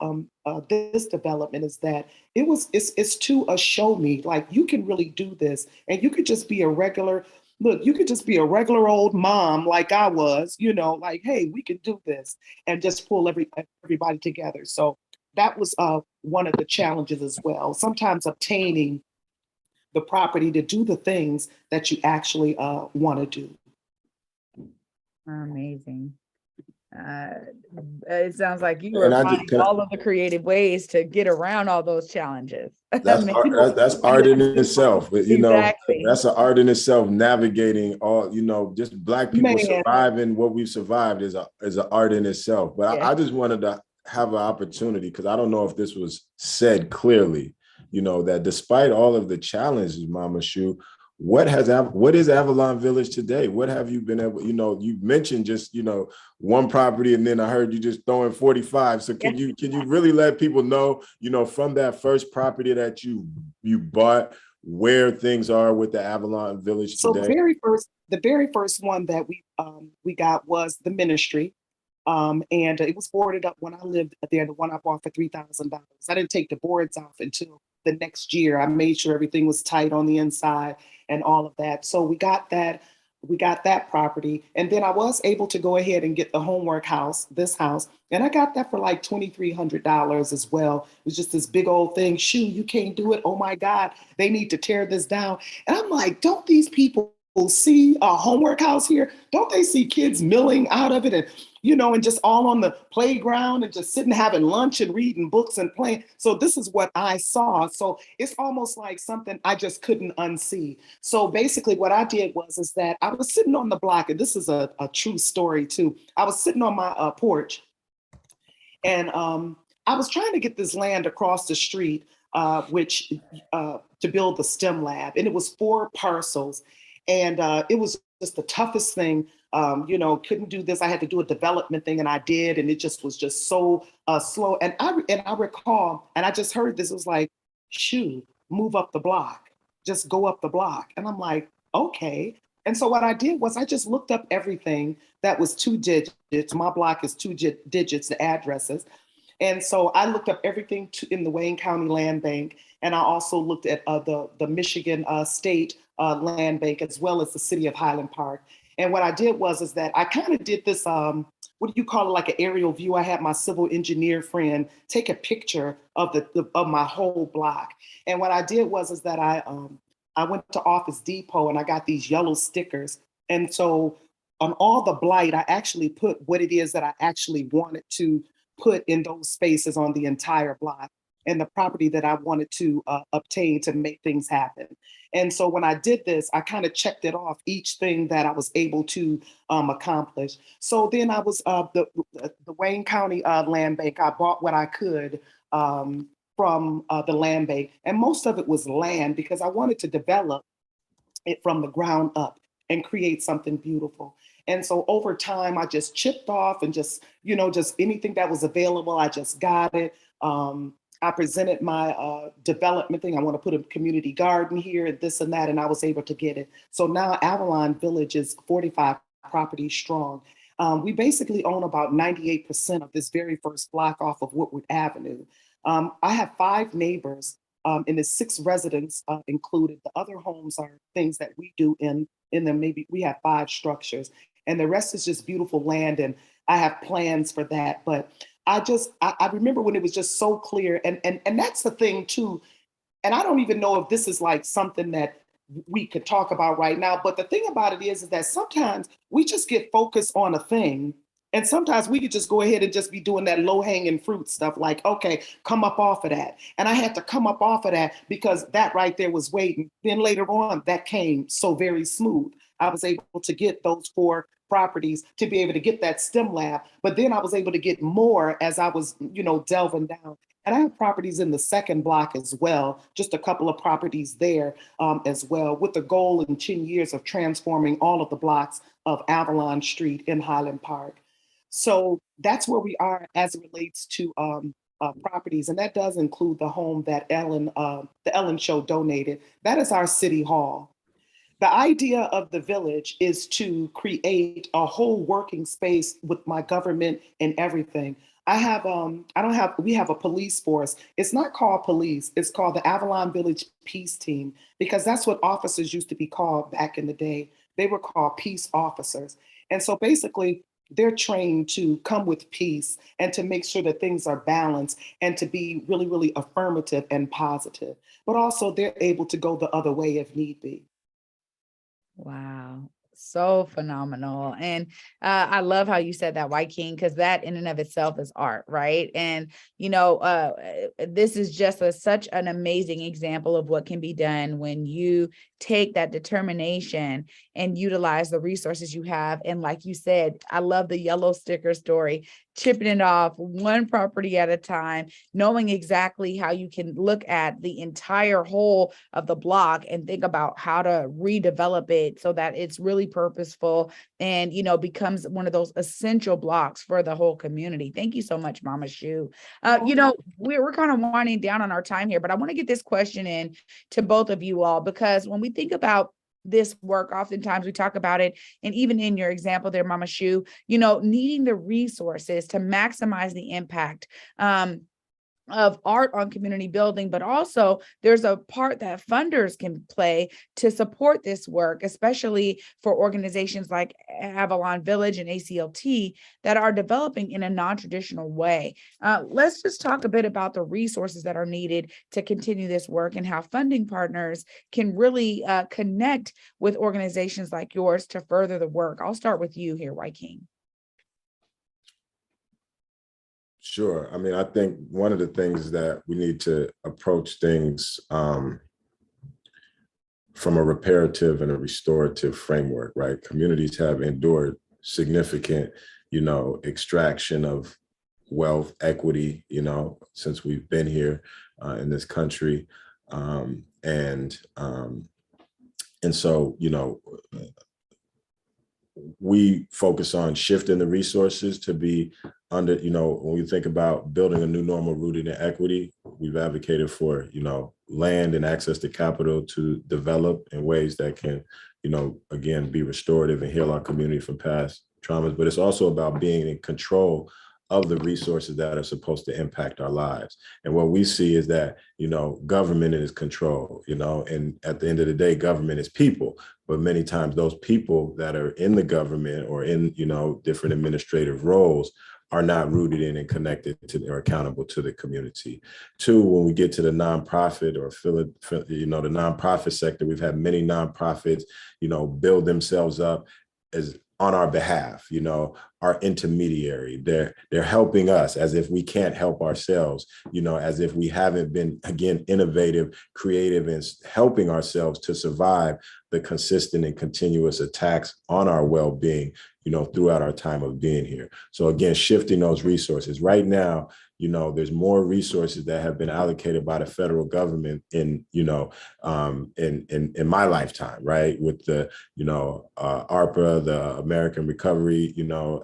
this development is that it's to a show me, like, you can really do this, and you could just be a regular, you could just be a regular old mom like I was, like, hey, we can do this, and just pull everybody together. So that was one of the challenges as well. Sometimes obtaining the property to do the things that you actually want to do. Amazing. It sounds like you were finding all of the creative ways to get around all those challenges. That's art in itself. But, exactly. That's an art in itself, navigating all, just Black people surviving what we've survived is an art in itself. But I just wanted to have an opportunity, because I don't know if this was said clearly, that despite all of the challenges, Mama Shu, what is Avalon Village today? What have you been able, you mentioned just, one property, and then I heard you just throwing 45. So can you really let people know, from that first property that you bought, where things are with the Avalon Village today? So the very first one that we got was the ministry. And it was boarded up when I lived there, the one I bought for $3,000. I didn't take the boards off until the next year. I made sure everything was tight on the inside and all of that. So we got that property. And then I was able to go ahead and get the homework house, this house. And I got that for like $2,300 as well. It was just this big old thing. Shoo, you can't do it. Oh my God, they need to tear this down. And I'm like, don't these people see a homework house here? Don't they see kids milling out of it and and just all on the playground and just sitting having lunch and reading books and playing? So this is what I saw. So it's almost like something I just couldn't unsee. So basically what I did is that I was sitting on the block, and this is a true story too. I was sitting on my porch, and I was trying to get this land across the street, to build the STEM lab. And it was 4 parcels. And it was just the toughest thing. Couldn't do this. I had to do a development thing, and I did, and it just was just so slow. And I recall, and I just heard this, it was like, shoo, move up the block, just go up the block. And I'm like, okay. And so what I did was I just looked up everything that was 2 digits. My block is 2 digits, the addresses. And so I looked up everything in the Wayne County Land Bank, and I also looked at the Michigan State Land Bank, as well as the city of Highland Park. And what I did was that I kind of did this, what do you call it, like an aerial view. I had my civil engineer friend take a picture of of my whole block. And what I did was that I went to Office Depot and I got these yellow stickers. And so on all the blight, I actually put what it is that I actually wanted to put in those spaces on the entire block, and the property that I wanted to obtain to make things happen. And so when I did this, I kind of checked it off, each thing that I was able to accomplish. So then I was the Wayne County Land Bank. I bought what I could from the land bank, and most of it was land, because I wanted to develop it from the ground up and create something beautiful. And so over time, I just chipped off and just anything that was available, I just got it. I presented my development thing. I want to put a community garden here and this and that, and I was able to get it. So now Avalon Village is 45 properties strong. We basically own about 98% of this very first block off of Woodward Avenue. I have 5 neighbors, and there's 6 residents included. The other homes are things that we do in them. Maybe we have 5 structures, and the rest is just beautiful land, and I have plans for that. But I remember when it was just so clear, and that's the thing too. And I don't even know if this is like something that we could talk about right now, but the thing about it is that sometimes we just get focused on a thing, and sometimes we could just go ahead and just be doing that low-hanging fruit stuff, like, okay, come up off of that. And I had to come up off of that because that right there was waiting. Then later on, that came so very smooth. I was able to get those 4 properties to be able to get that STEM lab, but then I was able to get more as I was, delving down. And I have properties in the 2nd block as well, just a couple of properties there as well, with the goal in 10 years of transforming all of the blocks of Avalon Street in Highland Park. So that's where we are as it relates to properties. And that does include the home that the Ellen Show donated. That is our city hall. The idea of the village is to create a whole working space with my government and everything. We have a police force. It's not called police. It's called the Avalon Village Peace Team, because that's what officers used to be called back in the day. They were called peace officers. And so basically, they're trained to come with peace and to make sure that things are balanced and to be really, really affirmative and positive. But also they're able to go the other way if need be. Wow. So phenomenal. And I love how you said that, Wyking, because that in and of itself is art, right? And, this is just such an amazing example of what can be done when you take that determination and utilize the resources you have. And like you said, I love the yellow sticker story, chipping it off 1 property at a time, knowing exactly how you can look at the entire whole of the block and think about how to redevelop it so that it's really purposeful and, becomes one of those essential blocks for the whole community. Thank you so much, Mama Shu. We're kind of winding down on our time here, but I want to get this question in to both of you all, because when we think about this work, oftentimes we talk about it, and even in your example there, Mama Shu, needing the resources to maximize the impact of art on community building, but also there's a part that funders can play to support this work, especially for organizations like Avalon Village and ACLT that are developing in a non-traditional way. Let's just talk a bit about the resources that are needed to continue this work and how funding partners can really connect with organizations like yours to further the work. I'll start with you here, Wyking. Sure. I mean, I think one of the things is that we need to approach things from a reparative and a restorative framework, right? Communities have endured significant, extraction of wealth, equity, since we've been here in this country. And so, we focus on shifting the resources to be under, when we think about building a new normal rooted in equity, we've advocated for, land and access to capital to develop in ways that can, again, be restorative and heal our community from past traumas. But it's also about being in control of the resources that are supposed to impact our lives. And what we see is that, government is control, and at the end of the day, government is people. But many times those people that are in the government or in, different administrative roles are not rooted in and connected to or accountable to the community. Two, when we get to the nonprofit or the nonprofit sector, we've had many nonprofits, build themselves up as on our behalf, our intermediary. They're helping us as if we can't help ourselves, as if we haven't been, again, innovative, creative, and helping ourselves to survive the consistent and continuous attacks on our well-being, throughout our time of being here. So again, shifting those resources. Right now, there's more resources that have been allocated by the federal government in my lifetime, right? With the, ARPA, the American Recovery,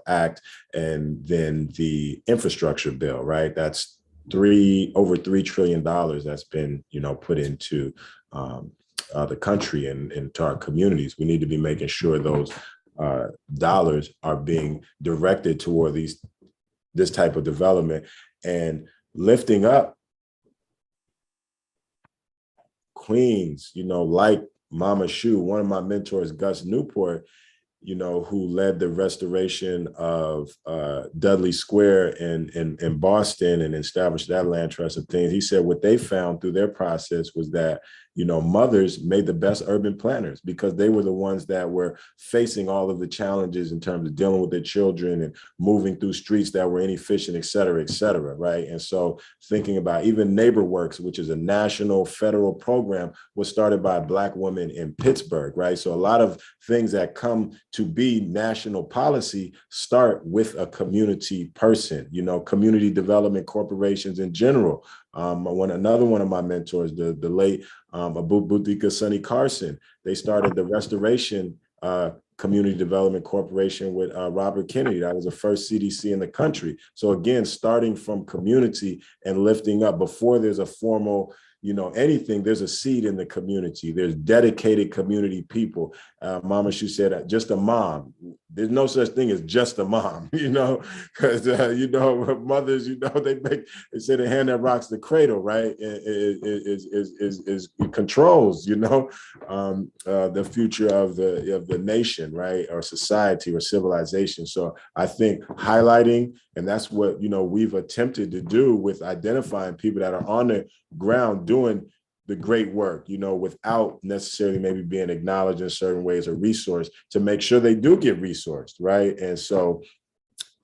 Act, and then the infrastructure bill, right? That's over $3 trillion that's been, put into the country and into our communities. We need to be making sure those dollars are being directed toward this type of development and lifting up queens, like Mama Shu, one of my mentors, Gus Newport, who led the restoration of Dudley Square in Boston and established that land trust of things. He said what they found through their process was that, mothers made the best urban planners because they were the ones that were facing all of the challenges in terms of dealing with their children and moving through streets that were inefficient, et cetera, right? And so thinking about even NeighborWorks, which is a national federal program, was started by a Black woman in Pittsburgh, right? So a lot of things that come to be national policy start with a community person, community development corporations in general. Another one of my mentors, the late Abu Sonny Carson, they started the Restoration Community Development Corporation with Robert Kennedy. That was the first CDC in the country. So again, starting from community and lifting up before there's a formal, anything, there's a seed in the community. There's dedicated community people. Mama Shu said, just a mom. There's no such thing as just a mom, because, mothers, they say the hand that rocks the cradle, right, is controls, the future of the nation, right, or society or civilization. So I think highlighting, and that's what, we've attempted to do with identifying people that are on the ground doing the great work, without necessarily maybe being acknowledged in certain ways or resourced, to make sure they do get resourced, right? And so,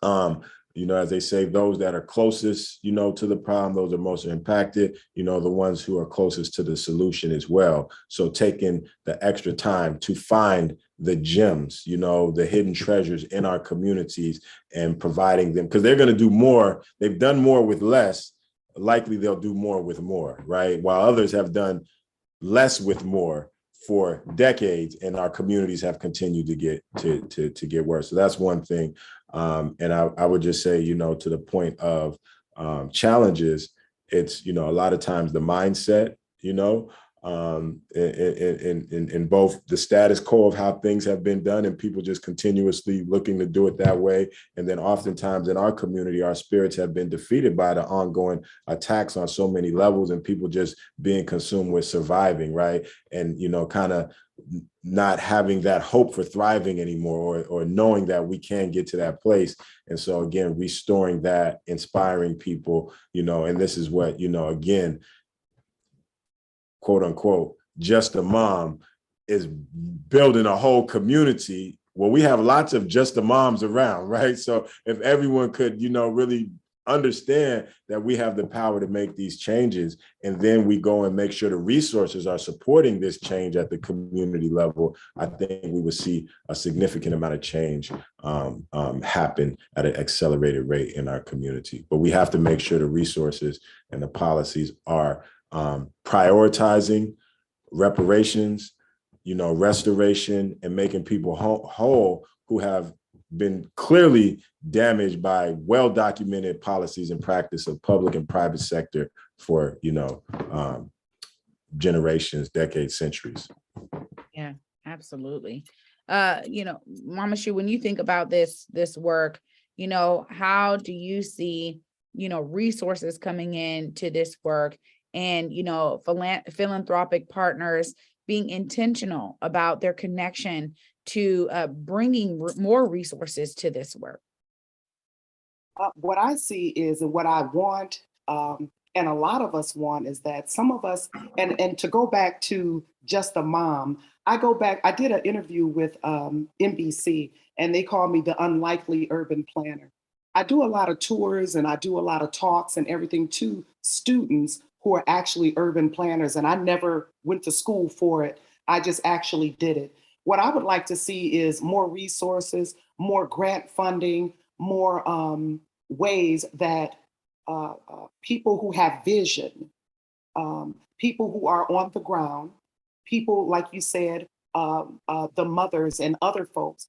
as they say, those that are closest, to the problem, those are most impacted, the ones who are closest to the solution as well. So taking the extra time to find the gems, the hidden treasures in our communities and providing them, because they're going to do more. They've done more with less. Likely they'll do more with more, right? While others have done less with more for decades, and our communities have continued to get worse. So that's one thing. And I would just say, to the point of challenges, it's, a lot of times the mindset, in both the status quo of how things have been done and people just continuously looking to do it that way. And then oftentimes in our community, our spirits have been defeated by the ongoing attacks on so many levels and people just being consumed with surviving, right? And, kind of not having that hope for thriving anymore, or knowing that we can get to that place. And so again, restoring that, inspiring people, and this is what, again, quote unquote, just a mom is building a whole community. Well, we have lots of just the moms around, right? So if everyone could, really understand that we have the power to make these changes, and then we go and make sure the resources are supporting this change at the community level, I think we would see a significant amount of change happen at an accelerated rate in our community. But we have to make sure the resources and the policies are prioritizing reparations, restoration, and making people whole who have been clearly damaged by well-documented policies and practice of public and private sector for, generations, decades, centuries. Yeah, absolutely. Mama Shu, when you think about this work, how do you see, resources coming in to this work and, philanthropic partners being intentional about their connection to bringing more resources to this work? What I see is, and what I want, and a lot of us want, is that some of us, and to go back to just a mom, I did an interview with NBC, and they call me the unlikely urban planner. I do a lot of tours and I do a lot of talks and everything to students who are actually urban planners, and I never went to school for it. I just actually did it. What I would like to see is more resources, more grant funding, more ways that people who have vision, people who are on the ground, people, like you said, the mothers and other folks,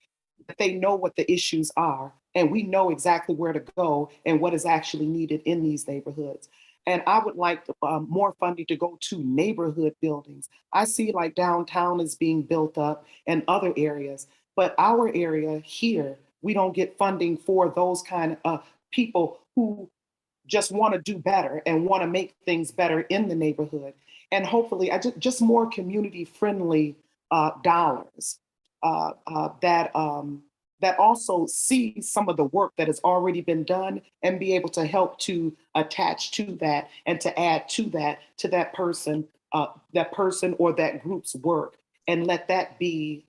that they know what the issues are, and we know exactly where to go and what is actually needed in these neighborhoods. And I would like more funding to go to neighborhood buildings. I see like downtown is being built up and other areas, but our area here, we don't get funding for those kind of people who just want to do better and want to make things better in the neighborhood. And hopefully, just more community friendly dollars that also see some of the work that has already been done and be able to help to attach to that and to add to that person or that group's work, and let that be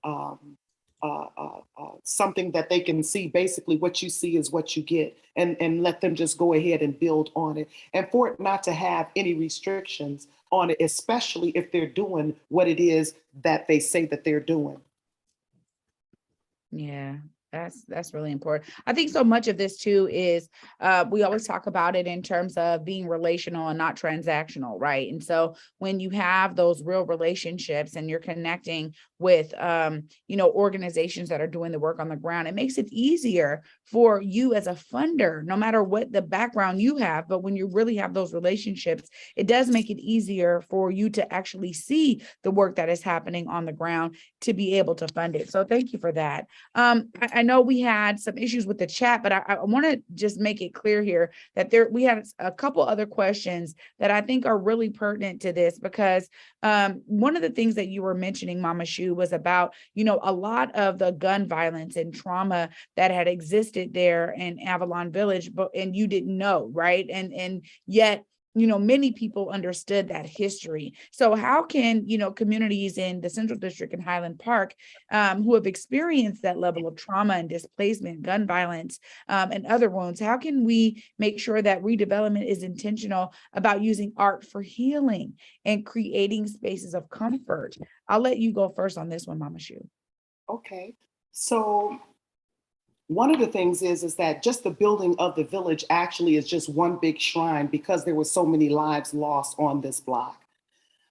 something that they can see. Basically, what you see is what you get, and let them just go ahead and build on it, and for it not to have any restrictions on it, especially if they're doing what it is that they say that they're doing. Yeah, that's really important. I think so much of this too is we always talk about it in terms of being relational and not transactional, right? And so when you have those real relationships and you're connecting with organizations that are doing the work on the ground, it makes it easier for you as a funder, no matter what the background you have. But when you really have those relationships, it does make it easier for you to actually see the work that is happening on the ground to be able to fund it. So thank you for that. I know we had some issues with the chat, but I want to just make it clear here that we had a couple other questions that I think are really pertinent to this, because one of the things that you were mentioning, Mama Shu, was about, a lot of the gun violence and trauma that had existed there in Avalon Village, and you didn't know, right? And yet, many people understood that history. So how can, communities in the Central District and Highland Park who have experienced that level of trauma and displacement, gun violence, and other wounds, how can we make sure that redevelopment is intentional about using art for healing and creating spaces of comfort? I'll let you go first on this one, Mama Shu. Okay, so one of the things is that just the building of the village actually is just one big shrine, because there were so many lives lost on this block.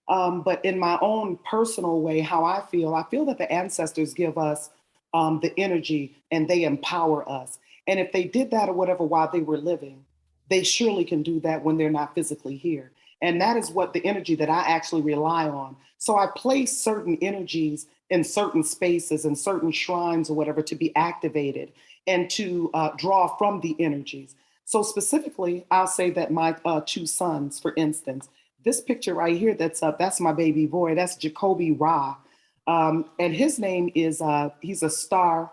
But in my own personal way, how I feel that the ancestors give us the energy and they empower us. And if they did that or whatever while they were living, they surely can do that when they're not physically here. And that is what the energy that I actually rely on. So I place certain energies in certain spaces and certain shrines or whatever to be activated and to draw from the energies. So specifically, I'll say that my two sons, for instance, this picture right here that's up, that's my baby boy, that's Jacoby Ra. And his name is, he's a star.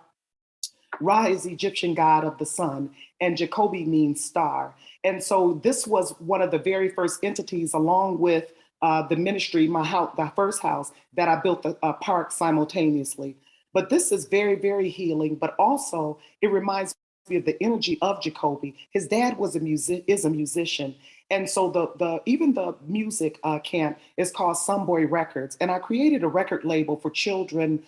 Ra is the Egyptian god of the sun, and Jacoby means star. And so this was one of the very first entities, along with the ministry, my house, the first house, that I built a park simultaneously. But this is very, very healing, but also it reminds me of the energy of Jacoby. His dad is a musician. And so even the music camp is called Sunboy Records. And I created a record label for children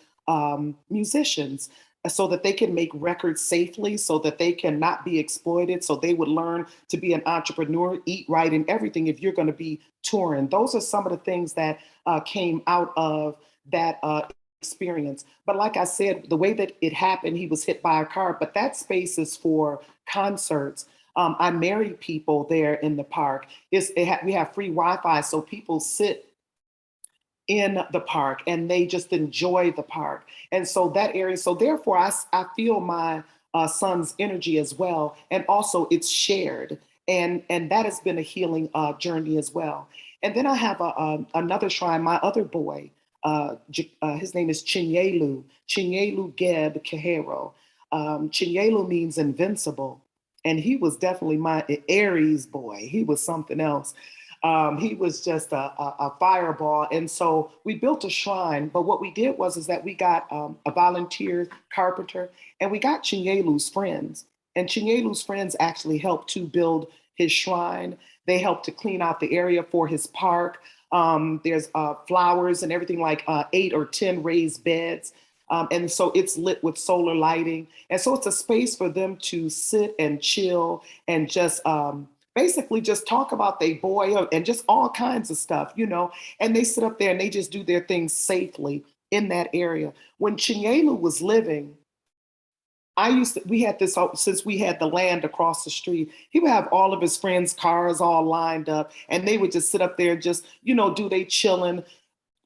musicians, so that they can make records safely, so that they can not be exploited, so they would learn to be an entrepreneur, eat right, and everything if you're going to be touring. Those are some of the things that came out of that experience. But like I said, the way that it happened, he was hit by a car, but that space is for concerts. I marry people there in the park. We have free Wi-Fi, so people sit in the park and they just enjoy the park. And so that area, so therefore I feel my son's energy as well. And also it's shared. And that has been a healing journey as well. And then I have another shrine, my other boy, his name is Chinyelu Geb Kehero. Chinyelu means invincible. And he was definitely my Aries boy. He was something else. He was just a fireball. And so we built a shrine, but what we did is that we got a volunteer carpenter and we got Chinyelu's friends. And Chinyelu's friends actually helped to build his shrine. They helped to clean out the area for his park. There's flowers and everything, like 8 or 10 raised beds. And so it's lit with solar lighting. And so it's a space for them to sit and chill and just basically just talk about their boy and just all kinds of stuff, and they sit up there and they just do their things safely in that area. When Chinyelu was living, we had this, since we had the land across the street, he would have all of his friends' cars all lined up and they would just sit up there and just, do they chilling,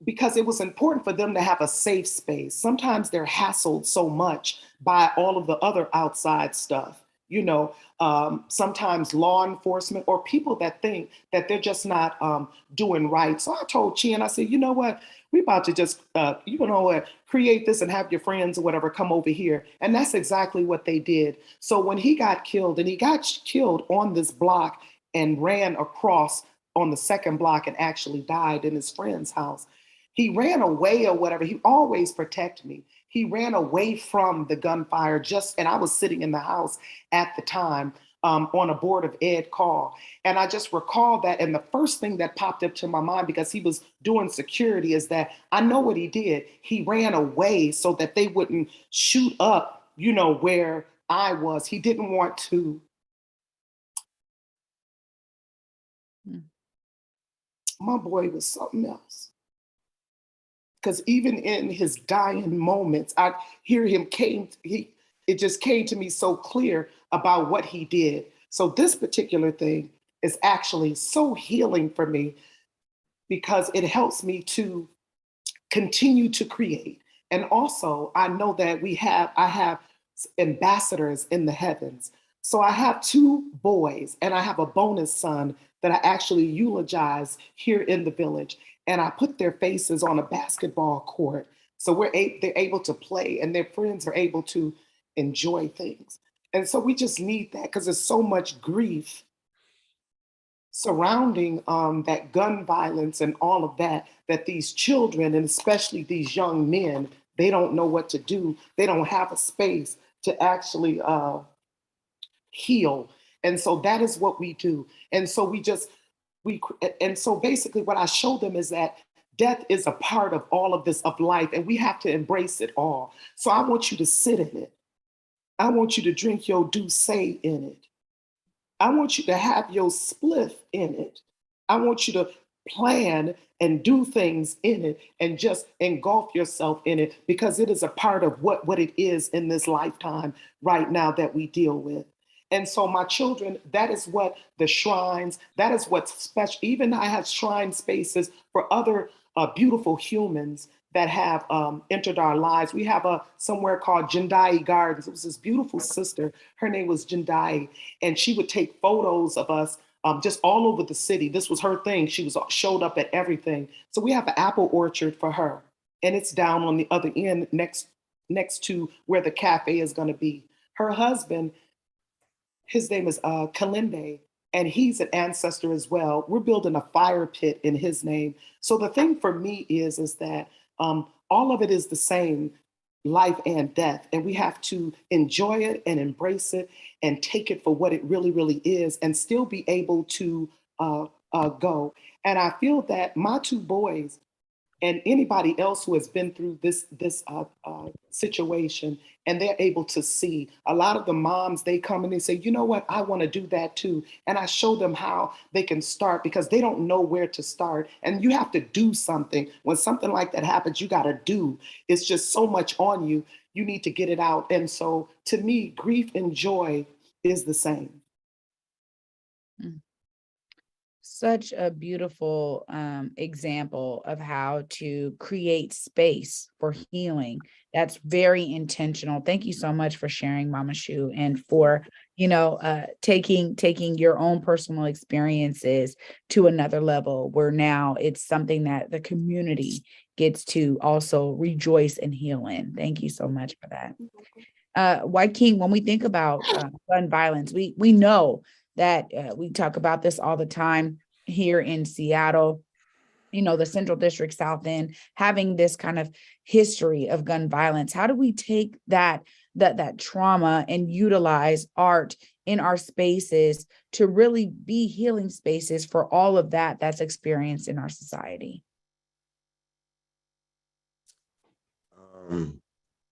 because it was important for them to have a safe space. Sometimes they're hassled so much by all of the other outside stuff. Sometimes law enforcement or people that think that they're just not doing right. So I told Chin, I said, you know what, we about to just, create this and have your friends or whatever come over here. And that's exactly what they did. So when he got killed, and he got killed on this block and ran across on the second block and actually died in his friend's house. He ran away or whatever. He always protected me. He ran away from the gunfire and I was sitting in the house at the time on a Board of Ed call. And I just recall that. And the first thing that popped up to my mind, because he was doing security, is that I know what he did. He ran away so that they wouldn't shoot up, where I was. He didn't want to. My boy was something else. Because even in his dying moments, I hear him it just came to me so clear about what he did. So this particular thing is actually so healing for me because it helps me to continue to create. And also I know that I have ambassadors in the heavens. So I have 2 boys and I have a bonus son that I actually eulogize here in the village. And I put their faces on a basketball court. So they're able to play and their friends are able to enjoy things. And so we just need that because there's so much grief surrounding that gun violence and all of that these children, and especially these young men, they don't know what to do. They don't have a space to actually heal. And so that is what we do. And so and so basically what I show them is that death is a part of all of this of life and we have to embrace it all. So I want you to sit in it. I want you to drink your douce in it. I want you to have your spliff in it. I want you to plan and do things in it and just engulf yourself in it because it is a part of what it is in this lifetime right now that we deal with. And so my children, that is what the shrines, that is what's special. Even I have shrine spaces for other beautiful humans that have entered our lives. We have somewhere called Jindai Gardens. It was this beautiful sister. Her name was Jindai, and she would take photos of us just all over the city. This was her thing. She showed up at everything. So we have an apple orchard for her, and it's down on the other end next to where the cafe is going to be. Her husband, his name is Kalinde, and he's an ancestor as well. We're building a fire pit in his name. So the thing for me is that all of it is the same, life and death, and we have to enjoy it and embrace it and take it for what it really, really is and still be able to go. And I feel that my 2 boys, And anybody else who has been through this situation, and they're able to see, a lot of the moms, they come and they say, you know what, I want to do that too. And I show them how they can start, because they don't know where to start. And you have to do something. When something like that happens, you got to do. It's just so much on you. You need to get it out. And so to me, grief and joy is the same. Such a beautiful example of how to create space for healing. That's very intentional. Thank you so much for sharing, Mama Shu, and for, taking your own personal experiences to another level, where now it's something that the community gets to also rejoice and heal in. Thank you so much for that. Wyking, when we think about gun violence, we know that we talk about this all the time here in Seattle, the Central District, South End, having this kind of history of gun violence. How do we take that trauma and utilize art in our spaces to really be healing spaces for all of that's experienced in our society?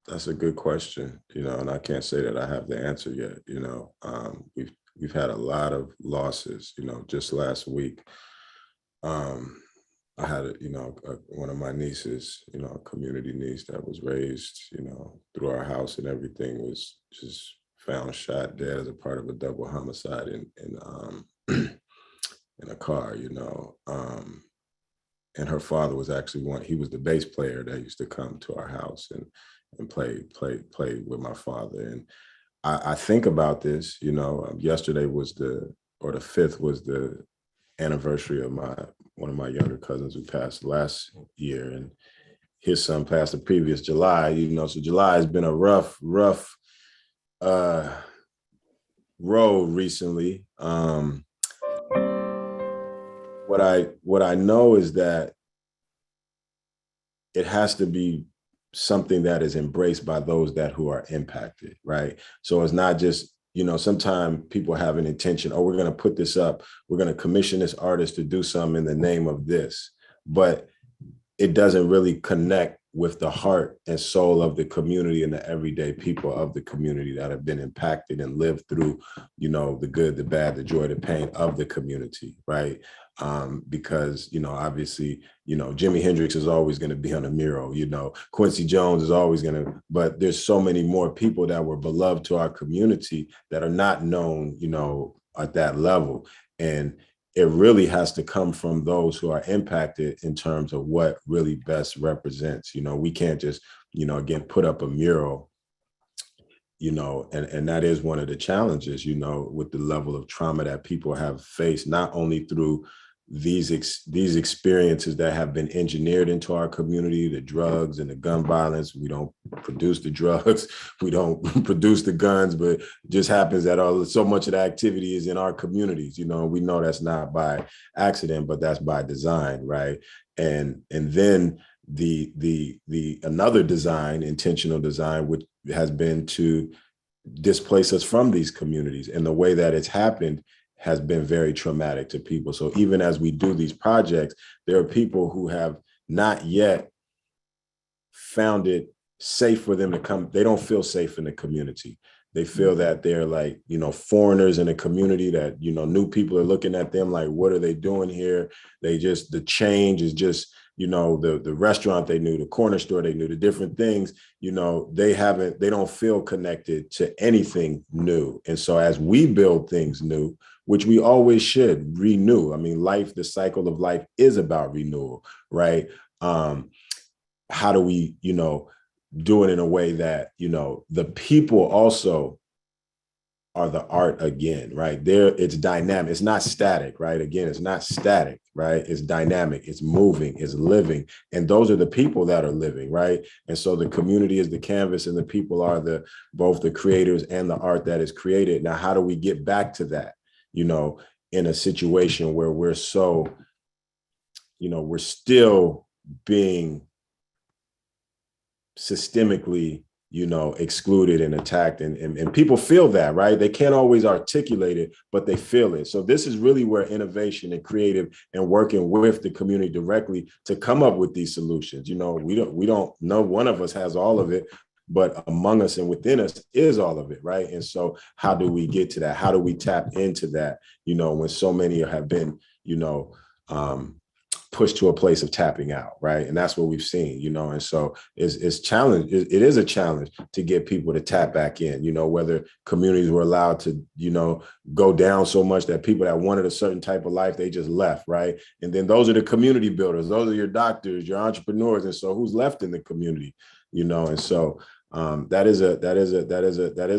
That's a good question, and I can't say that I have the answer yet. We've had a lot of losses. Just last week, I had one of my nieces, a community niece that was raised, through our house, and everything was just found shot dead as a part of a double homicide in a car. And her father was actually he was the bass player that used to come to our house and play with my father. And I think about this, yesterday was the 5th was the anniversary of one of my younger cousins who passed last year, and his son passed the previous July, so July has been a rough road recently. What I know is that it has to be something that is embraced by those who are impacted, right? So it's not just, sometimes people have an intention, we're going to put this up, we're going to commission this artist to do something in the name of this, but it doesn't really connect with the heart and soul of the community and the everyday people of the community that have been impacted and lived through, the good, the bad, the joy, the pain of the community, right? Because, obviously, Jimi Hendrix is always going to be on a mural, Quincy Jones is always going to, but there's so many more people that were beloved to our community that are not known, at that level. And it really has to come from those who are impacted in terms of what really best represents. We can't just, again, put up a mural, and that is one of the challenges, with the level of trauma that people have faced, not only through these experiences that have been engineered into our community, the drugs and the gun violence. We don't produce the drugs, we don't produce the guns, but it just happens that so much of the activity is in our communities. We know that's not by accident, but that's by design, right? And then the another design, intentional design, which has been to displace us from these communities, and the way that it's happened has been very traumatic to people. So even as we do these projects, there are people who have not yet found it safe for them to come. They don't feel safe in the community. They feel that they're like, foreigners in the community, that, new people are looking at them like, what are they doing here? The change is just, the restaurant they knew, the corner store they knew, the different things, they don't feel connected to anything new. And so as we build things new, which we always should renew. I mean, the cycle of life is about renewal, right? How do we, do it in a way that, the people also are the art again, right? It's dynamic. It's not static, right? Again, it's not static, right? It's dynamic, it's moving, it's living. And those are the people that are living, right? And so the community is the canvas, and the people are both the creators and the art that is created. Now, how do we get back to that? In a situation where we're so, we're still being systemically excluded and attacked. And people feel that, right? They can't always articulate it, but they feel it. So this is really where innovation and creative and working with the community directly to come up with these solutions. We don't know, one of us has all of it, but among us and within us is all of it, right? And so how do we get to that? How do we tap into that, when so many have been, pushed to a place of tapping out, right? And that's what we've seen, and so it's challenge. It is a challenge to get people to tap back in, whether communities were allowed to, go down so much that people that wanted a certain type of life, they just left, right? And then those are the community builders, those are your doctors, your entrepreneurs. And so who's left in the community, and so that is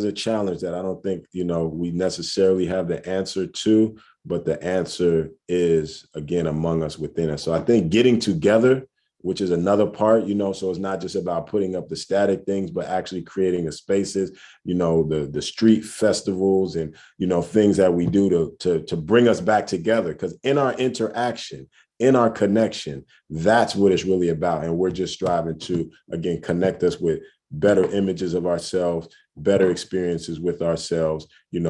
a challenge that I don't think, we necessarily have the answer to, but the answer is, again, among us, within us. So I think getting together, which is another part, so it's not just about putting up the static things, but actually creating the spaces, the street festivals and, things that we do to bring us back together. Because in our interaction, in our connection, that's what it's really about. And we're just striving to, again, connect us with better images of ourselves, better experiences with ourselves,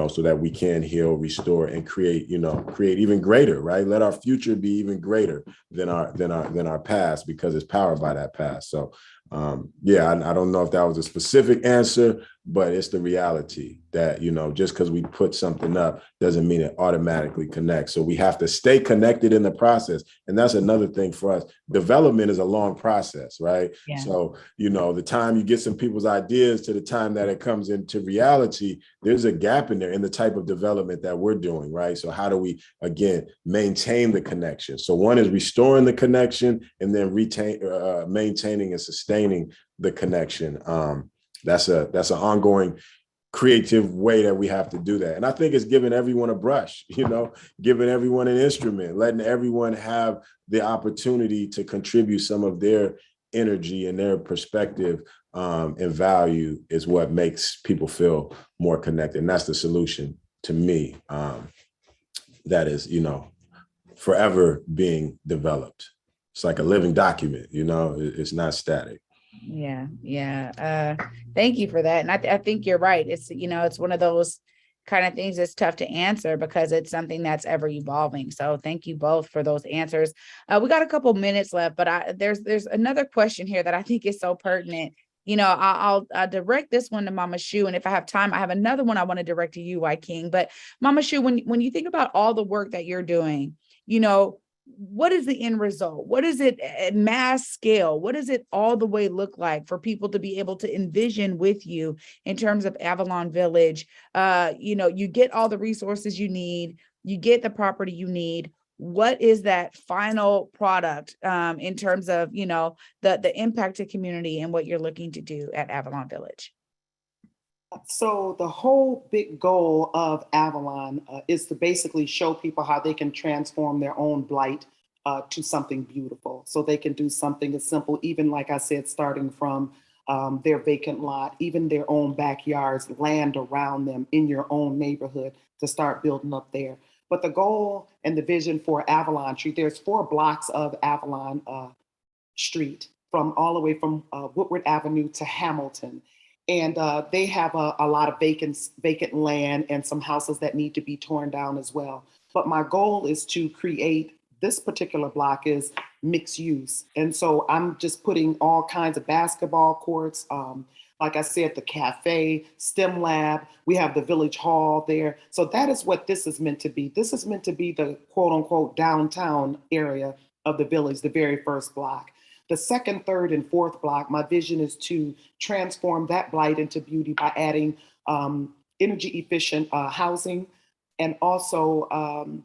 so that we can heal, restore, and create even greater, right? Let our future be even greater than our past, because it's powered by that past. So I don't know if that was a specific answer, but it's the reality that, just because we put something up doesn't mean it automatically connects. So we have to stay connected in the process. And that's another thing for us. Development is a long process, right? Yeah. So, the time you get some people's ideas to the time that it comes into reality, there's a gap in there in the type of development that we're doing, right? So how do we, again, maintain the connection? So one is restoring the connection, and then maintaining and sustaining the connection. That's an ongoing creative way that we have to do that. And I think it's giving everyone a brush, giving everyone an instrument, letting everyone have the opportunity to contribute some of their energy and their perspective and value is what makes people feel more connected. And that's the solution to me. That is, forever being developed. It's like a living document, it's not static. Yeah. Thank you for that. And I think you're right. It's, it's one of those kind of things that's tough to answer because it's something that's ever evolving. So thank you both for those answers. We got a couple minutes left, but there's another question here that I think is so pertinent. I'll direct this one to Mama Shu. And if I have time, I have another one I want to direct to you, Wyking. But Mama Shu, when you think about all the work that you're doing, what is the end result? What is it at mass scale? What does it all the way look like for people to be able to envision with you in terms of Avalon Village? You get all the resources you need, you get the property you need. What is that final product in terms of, the impact to community and what you're looking to do at Avalon Village? So the whole big goal of Avalon is to basically show people how they can transform their own blight to something beautiful. So they can do something as simple, even like I said, starting from their vacant lot, even their own backyards, land around them in your own neighborhood to start building up there. But the goal and the vision for Avalon Street, there's 4 blocks of Avalon Street from all the way from Woodward Avenue to Hamilton. And they have a lot of vacant land and some houses that need to be torn down as well. But my goal is to create, this particular block is mixed use. And so I'm just putting all kinds of basketball courts, like I said, the cafe, STEM lab, we have the village hall there. So that is what this is meant to be. This is meant to be the quote unquote downtown area of the village, the very first block. The second, third, and fourth block, my vision is to transform that blight into beauty by adding energy efficient housing and also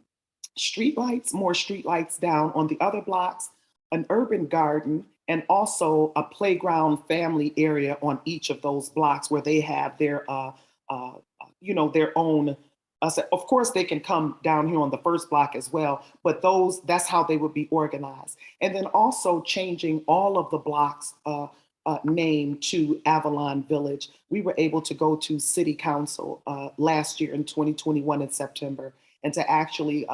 street lights, more street lights down on the other blocks, an urban garden, and also a playground family area on each of those blocks where they have their, their own. Of course, they can come down here on the first block as well, but that's how they would be organized. And then also changing all of the blocks name to Avalon Village. We were able to go to City Council last year in 2021 in September and to actually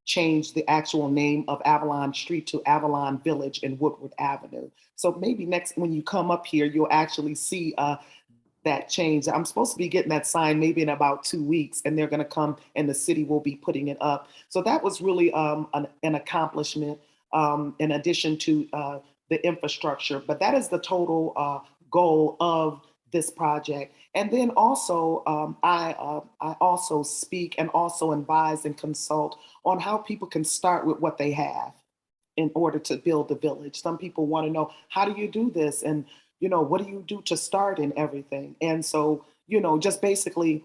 change the actual name of Avalon Street to Avalon Village and Woodward Avenue. So maybe next, when you come up here, you'll actually see that change. I'm supposed to be getting that sign maybe in about 2 weeks, and they're going to come and the city will be putting it up. So that was really an accomplishment in addition to the infrastructure. But that is the total goal of this project. And then also, I also speak and also advise and consult on how people can start with what they have in order to build the village. Some people want to know, how do you do this? And, what do you do to start and everything? And so, just basically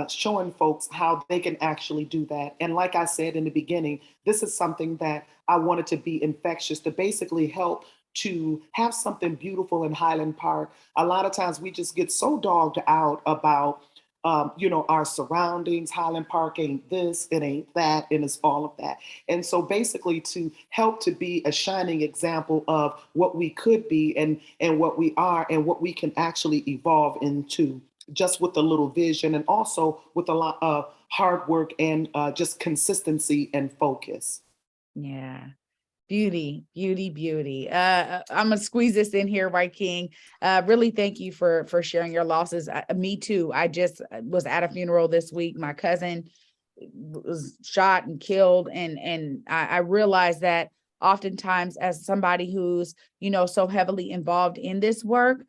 showing folks how they can actually do that. And like I said in the beginning, this is something that I wanted to be infectious, to basically help to have something beautiful in Highland Park. A lot of times we just get so dogged out about, our surroundings. Highland Park ain't this, it ain't that, and it's all of that. And so basically to help to be a shining example of what we could be and what we are and what we can actually evolve into, just with a little vision and also with a lot of hard work and just consistency and focus. Yeah. Beauty, beauty, beauty. I'm gonna squeeze this in here, Wyking. Really thank you for sharing your losses. Me too. I just was at a funeral this week. My cousin was shot and killed, and I realized that oftentimes, as somebody who's so heavily involved in this work,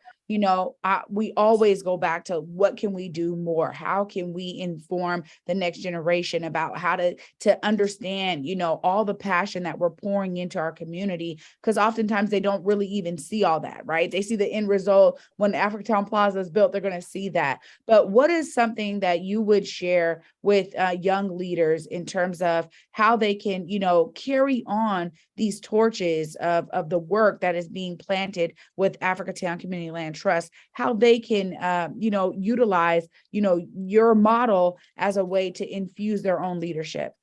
we always go back to what can we do more? How can we inform the next generation about how to understand, all the passion that we're pouring into our community? Because oftentimes they don't really even see all that, right? They see the end result when Africatown Plaza is built, they're going to see that. But what is something that you would share with young leaders in terms of how they can, carry on these torches of the work that is being planted with Africatown Community Land Trust, how they can, utilize, your model as a way to infuse their own leadership?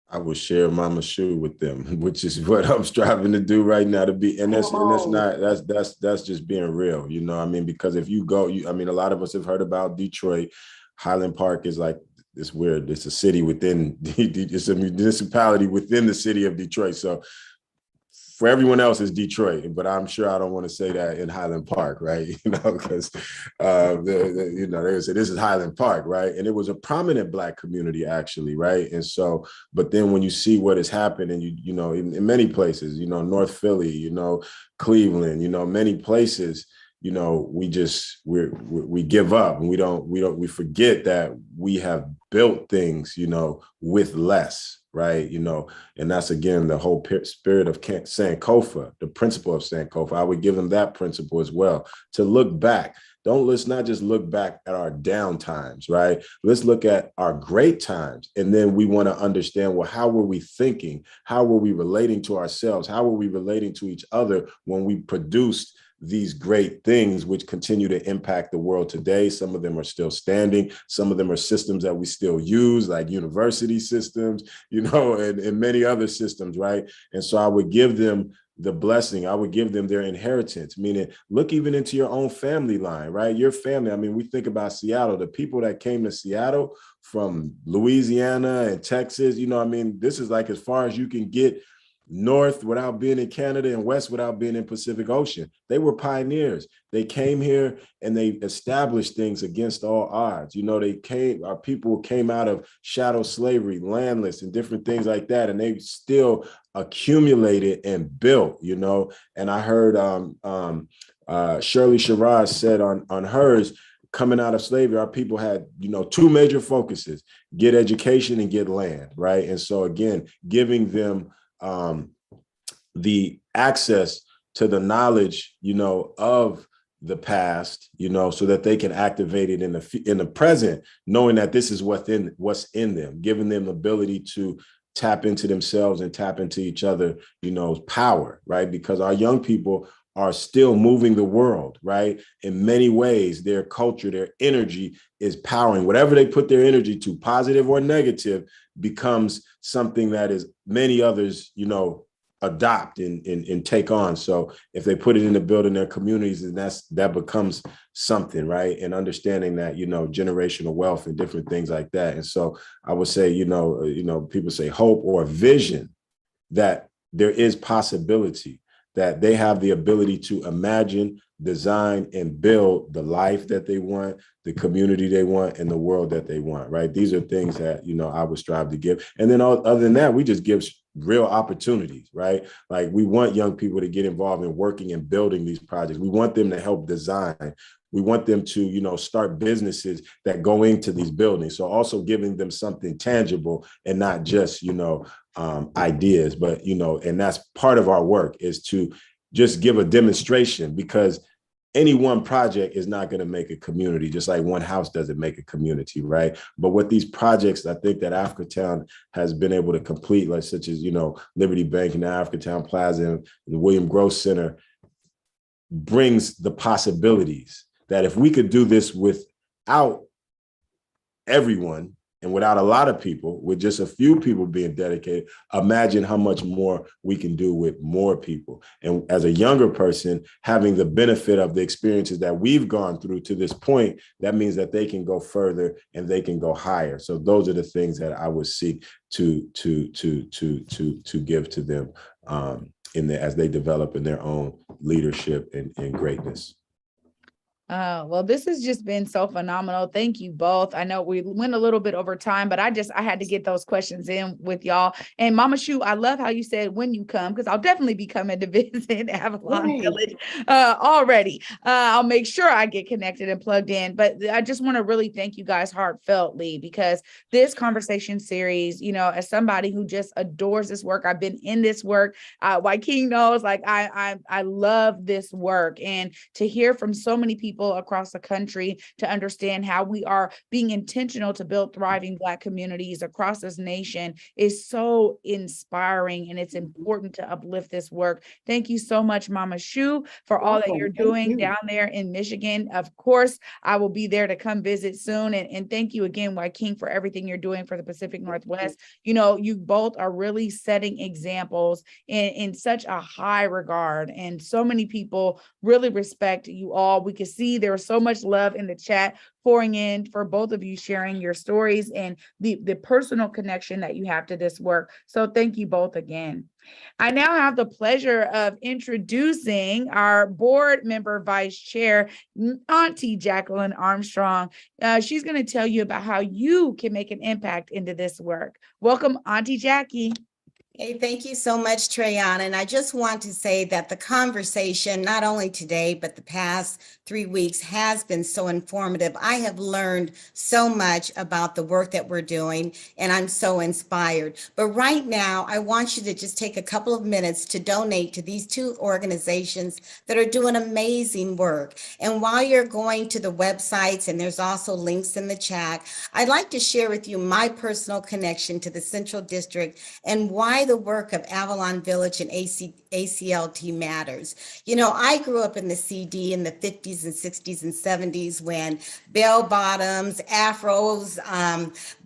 I will share Mama Shoe with them, which is what I'm striving to do right now, to be, and that's just being real, because if you go, a lot of us have heard about Detroit. Highland Park is like, it's weird. It's a city within, it's a municipality within the city of Detroit. So for everyone else, it's Detroit, but I'm sure I don't want to say that in Highland Park, right? Because they would say this is Highland Park, right? And it was a prominent Black community, actually, right? And so, but then when you see what has happened, and in many places, North Philly, Cleveland, many places, we give up, and we forget that we have built things, with less, right? And that's, again, the whole spirit of Sankofa, the principle of Sankofa. I would give them that principle as well, to look back. Let's not just look back at our down times, right? Let's look at our great times. And then we want to understand, well, how were we thinking? How were we relating to ourselves? How were we relating to each other when we produced these great things which continue to impact the world today? Some of them are still standing. Some of them are systems that we still use, like university systems, and many other systems, right? And so I would give them the blessing. I would give them their inheritance, meaning look even into your own family line, right? Your family. We think about Seattle, the people that came to Seattle from Louisiana and Texas, this is like as far as you can get north without being in Canada and west without being in Pacific Ocean. They were pioneers. They came here and they established things against all odds. Our people came out of chattel slavery, landless, and different things like that. And they still accumulated and built, and I heard Shirley Shiraz said on hers, coming out of slavery, our people had, two major focuses: get education and get land, right? And so again, giving them the access to the knowledge, of the past, so that they can activate it in the present, knowing that this is what's in them, giving them the ability to tap into themselves and tap into each other, power, right? Because our young people are still moving the world, right? In many ways, their culture, their energy is powering whatever they put their energy to, positive or negative, becomes something that is many others, adopt and take on. So if they put it into building their communities, and that becomes something, right? And understanding that, generational wealth and different things like that. And so I would say, people say hope or vision, that there is possibility, that they have the ability to imagine, design, and build the life that they want, the community they want, and the world that they want, right? These are things that, I would strive to give. And then other than that, we just give real opportunities, right? Like, we want young people to get involved in working and building these projects. We want them to help design. We want them to, start businesses that go into these buildings. So also giving them something tangible and not just, ideas, but, and that's part of our work, is to just give a demonstration, because any one project is not going to make a community, just like one house doesn't make a community, right? But what these projects, I think that Africatown has been able to complete, like such as, Liberty Bank and the Africatown Plaza and the William Gross Center, brings the possibilities that if we could do this without everyone, and without a lot of people, with just a few people being dedicated, imagine how much more we can do with more people. And as a younger person, having the benefit of the experiences that we've gone through to this point, that means that they can go further and they can go higher. So those are the things that I would seek to give to them as they develop in their own leadership and greatness. Well, this has just been so phenomenal. Thank you both. I know we went a little bit over time, but I had to get those questions in with y'all. And Mama Shu, I love how you said when you come, because I'll definitely be coming to visit Avalon Village already. I'll make sure I get connected and plugged in. But I just want to really thank you guys heartfeltly, because this conversation series, as somebody who just adores this work, I've been in this work. Wyking knows, like, I love this work, and to hear from so many people across the country, to understand how we are being intentional to build thriving Black communities across this nation is so inspiring, and it's important to uplift this work. Thank you so much, Mama Shu, for all that you're doing down there in Michigan. Of course, I will be there to come visit soon. And thank you again, Wyking, for everything you're doing for the Pacific Northwest. You both are really setting examples in such a high regard, and so many people really respect you all. We can see there was so much love in the chat pouring in for both of you, sharing your stories and the personal connection that you have to this work. So thank you both again. I now have the pleasure of introducing our board member vice chair, Auntie Jacqueline Armstrong. She's going to tell you about how you can make an impact into this work. Welcome, Auntie Jackie. Hey, thank you so much, Trayana. And I just want to say that the conversation, not only today, but the past 3 weeks, has been so informative. I have learned so much about the work that we're doing, and I'm so inspired. But right now, I want you to just take a couple of minutes to donate to these two organizations that are doing amazing work. And while you're going to the websites, and there's also links in the chat, I'd like to share with you my personal connection to the Central District and why the work of Avalon Village and ACLT matters. I grew up in the CD in the 50s and 60s and 70s when bell bottoms, afros,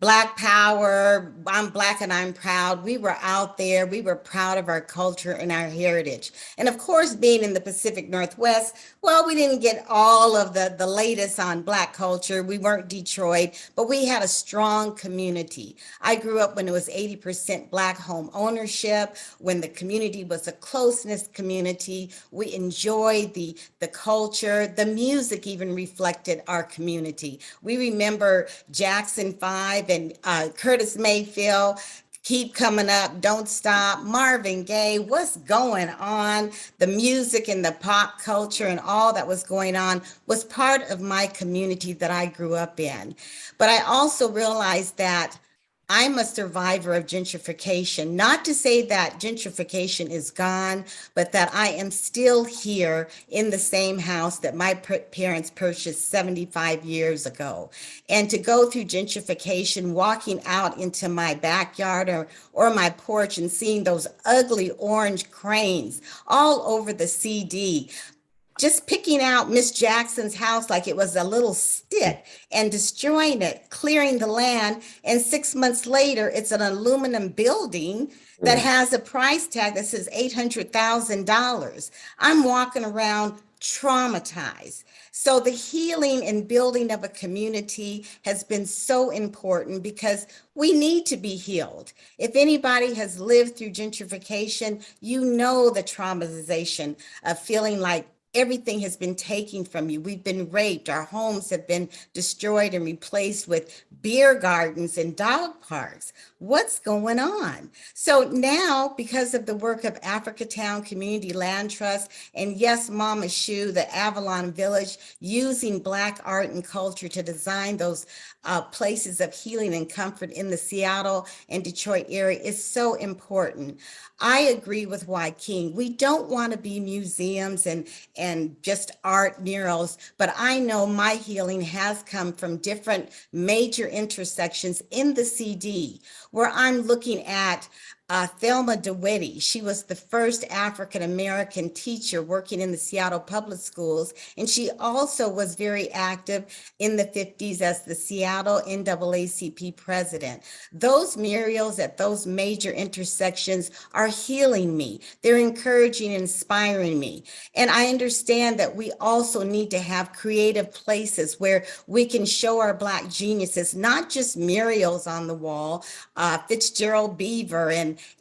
Black power, I'm Black and I'm proud. We were out there. We were proud of our culture and our heritage. And of course, being in the Pacific Northwest, well, we didn't get all of the latest on Black culture. We weren't Detroit, but we had a strong community. I grew up when it was 80% Black home ownership, when the community was a close-knit community. We enjoyed the culture. The music even reflected our community. We remember Jackson 5 and Curtis Mayfield, Keep Coming Up, Don't Stop, Marvin Gaye, what's going on? The music and the pop culture and all that was going on was part of my community that I grew up in. But I also realized that I'm a survivor of gentrification, not to say that gentrification is gone, but that I am still here in the same house that my parents purchased 75 years ago. And to go through gentrification, walking out into my backyard or my porch and seeing those ugly orange cranes all over the CD, just picking out Miss Jackson's house like it was a little stick and destroying it, clearing the land. And 6 months later, it's an aluminum building that has a price tag that says $800,000. I'm walking around traumatized. So the healing and building of a community has been so important because we need to be healed. If anybody has lived through gentrification, you know the traumatization of feeling like everything has been taken from you. We've been raped. Our homes have been destroyed and replaced with beer gardens and dog parks. What's going on? So now, because of the work of Africatown Community Land Trust, and yes, Mama Shoe, the Avalon Village, using Black art and culture to design those places of healing and comfort in the Seattle and Detroit area is so important. I agree with Wyking. We don't want to be museums and just art murals, but I know my healing has come from different major intersections in the CD, where I'm looking at Thelma DeWitty. She was the first African-American teacher working in the Seattle public schools, and she also was very active in the 50s as the Seattle NAACP president. Those murals at those major intersections are healing me. They're encouraging and inspiring me. And I understand that we also need to have creative places where we can show our Black geniuses, not just murals on the wall, Fitzgerald Beaver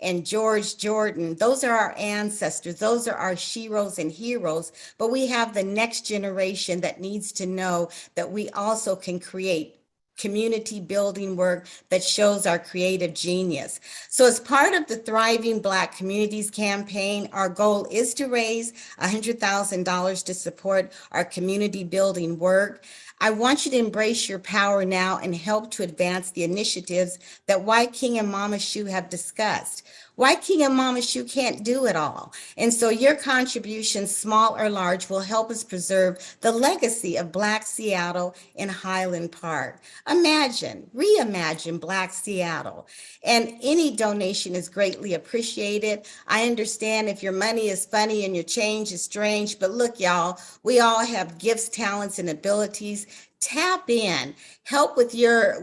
and George Jordan. Those are our ancestors. Those are our sheroes and heroes. But we have the next generation that needs to know that we also can create community building work that shows our creative genius. So as part of the Thriving Black Communities campaign, our goal is to raise $100,000 to support our community building work. I want you to embrace your power now and help to advance the initiatives that Wyking and Mama Shoe have discussed. Wyking and Mama Shoe can't do it all. And so your contributions, small or large, will help us preserve the legacy of Black Seattle in Highland Park. Reimagine Black Seattle. And any donation is greatly appreciated. I understand if your money is funny and your change is strange, but look, y'all, we all have gifts, talents, and abilities. Tap in, help with your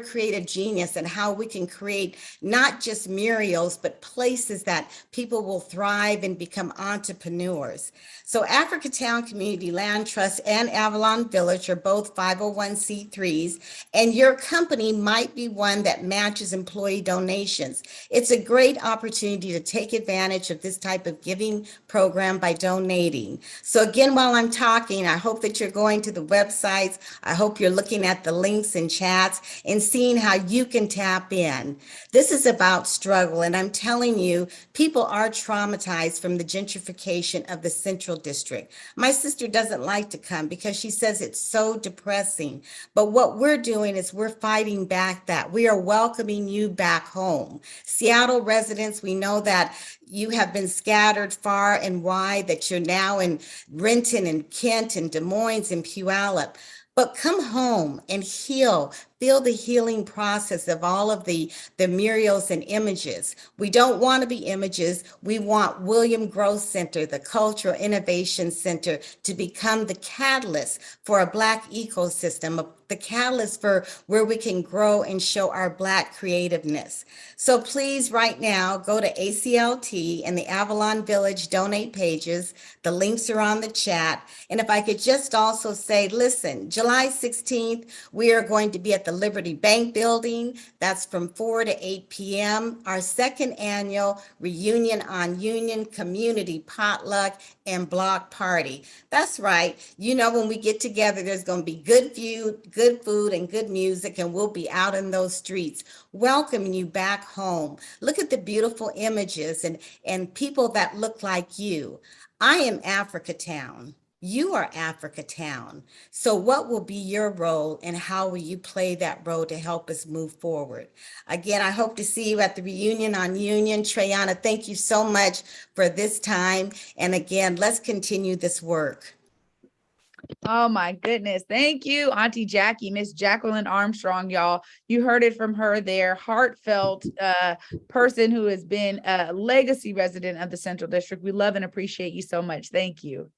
creative genius and how we can create not just murals, but places that people will thrive and become entrepreneurs. So Africatown Community Land Trust and Avalon Village are both 501c3s, and your company might be one that matches employee donations. It's a great opportunity to take advantage of this type of giving program by donating. So again, while I'm talking, I hope that you're going to the websites. I hope you're looking at the links and chats and seeing how you can tap in. This is about struggle, and I'm telling you, people are traumatized from the gentrification of the Central District. My sister doesn't like to come because she says it's so depressing. But what we're doing is we're fighting back that. We are welcoming you back home. Seattle residents, we know that you have been scattered far and wide, that you're now in Renton and Kent and Des Moines and Puyallup. But come home and heal. Feel the healing process of all of the murals and images. We don't want to be images. We want William Gross Center, the Cultural Innovation Center, to become the catalyst for a Black ecosystem, the catalyst for where we can grow and show our Black creativeness. So please, right now, go to ACLT and the Avalon Village donate pages. The links are on the chat. And if I could just also say, listen, July 16th, we are going to be at the Liberty Bank Building. That's from 4 to 8 p.m. Our second annual Reunion on Union Community Potluck and Block Party. That's right. You know, when we get together, there's going to be good food and good music, and we'll be out in those streets welcoming you back home. Look at the beautiful images and people that look like you. I am Africatown. You are Africatown. So what will be your role and how will you play that role to help us move forward? Again, I hope to see you at the Reunion on Union. Trayana, thank you so much for this time. And again, let's continue this work. Oh my goodness. Thank you, Auntie Jackie, Miss Jacqueline Armstrong, y'all. You heard it from her there. Heartfelt person who has been a legacy resident of the Central District. We love and appreciate you so much. Thank you.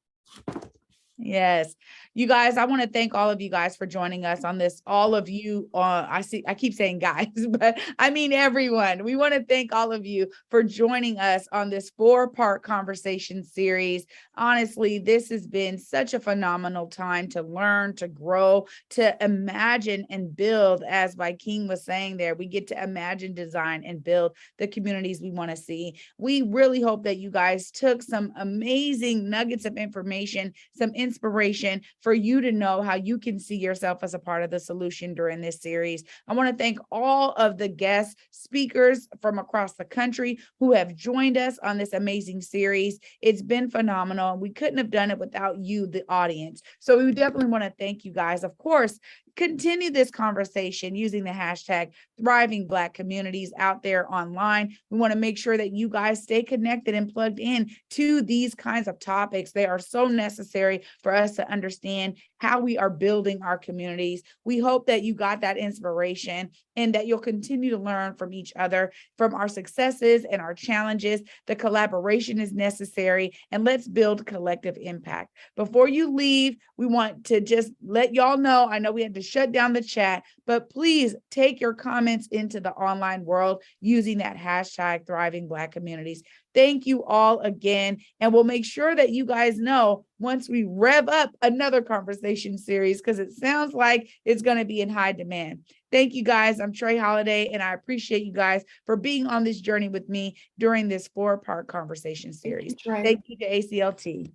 Yes. You guys, I want to thank all of you guys for joining us on this. All of you, I keep saying guys, but I mean everyone. We want to thank all of you for joining us on this 4-part conversation series. Honestly, this has been such a phenomenal time to learn, to grow, to imagine and build. As Wyking was saying there, we get to imagine, design, and build the communities we want to see. We really hope that you guys took some amazing nuggets of information, some inspiration for you to know how you can see yourself as a part of the solution during this series. I want to thank all of the guest speakers from across the country who have joined us on this amazing series. It's been phenomenal. We couldn't have done it without you, the audience. So we definitely want to thank you guys. Of course, continue this conversation using the hashtag Thriving Black Communities out there online. We want to make sure that you guys stay connected and plugged in to these kinds of topics. They are so necessary for us to understand how we are building our communities. We hope that you got that inspiration and that you'll continue to learn from each other, from our successes and our challenges. The collaboration is necessary, and let's build collective impact. Before you leave, we want to just let y'all know, I know we had to shut down the chat, but please take your comments into the online world using that hashtag Thriving Black Communities. Thank you all again. And we'll make sure that you guys know once we rev up another conversation series, because it sounds like it's going to be in high demand. Thank you guys. I'm Trey Holiday, and I appreciate you guys for being on this journey with me during this 4-part conversation series. Thank you to ACLT.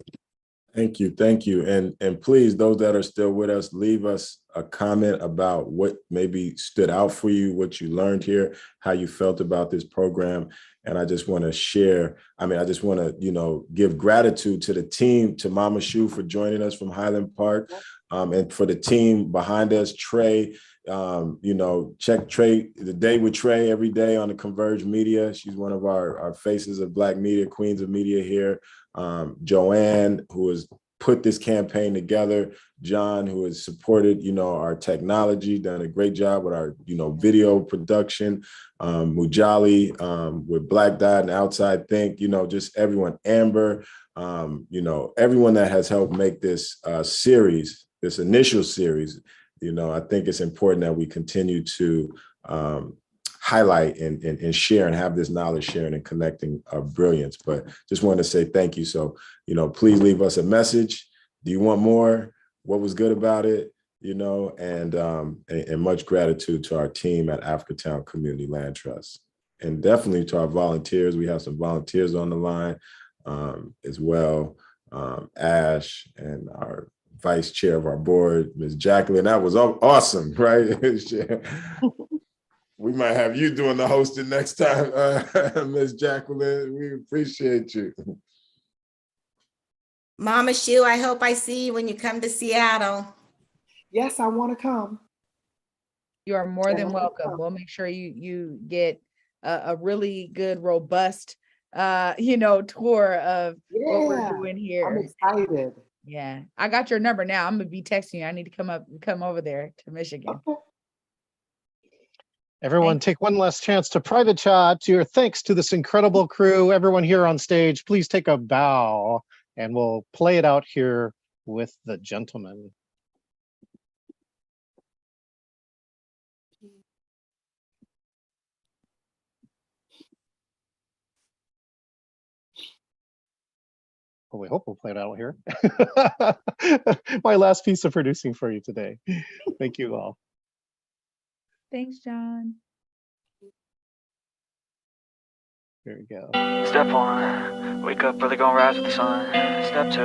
Thank you. Thank you. And please, those that are still with us, leave us a comment about what maybe stood out for you, what you learned here, how you felt about this program. And I just want to share, I just want to, give gratitude to the team, to Mama Shu for joining us from Highland Park, and for the team behind us, Trey. Check Trey, the day with Trey every day on the Converge Media. She's one of our faces of Black media, queens of media here. Joanne, who has put this campaign together. John, who has supported, our technology, done a great job with our, video production. Mujali, with Black Dot and Outside Think, just everyone. Amber, everyone that has helped make this series, this initial series. I think it's important that we continue to highlight and share and have this knowledge sharing and connecting of brilliance. But just wanted to say thank you. So, please leave us a message. Do you want more? What was good about it? And much gratitude to our team at Africatown Community Land Trust. And definitely to our volunteers. We have some volunteers on the line as well. Ash and our vice chair of our board, Ms. Jacqueline. That was awesome, right? We might have you doing the hosting next time, Ms. Jacqueline. We appreciate you. Mama Shu, I hope I see you when you come to Seattle. Yes, I want to come. You are more than welcome. We'll make sure you get a really good, robust, tour of what we're doing here. I'm excited. Yeah, I got your number now. I'm gonna be texting you. I need to come over there to Michigan. Okay. Everyone, take one last chance to private chat your thanks to this incredible crew. Everyone here on stage, please take a bow, and we'll play it out here with the gentleman. Well, we hope we'll play it out here. My last piece of producing for you today. Thank you all. Thanks, John. There we go. Step 1, wake up early, gonna rise with the sun. Step 2,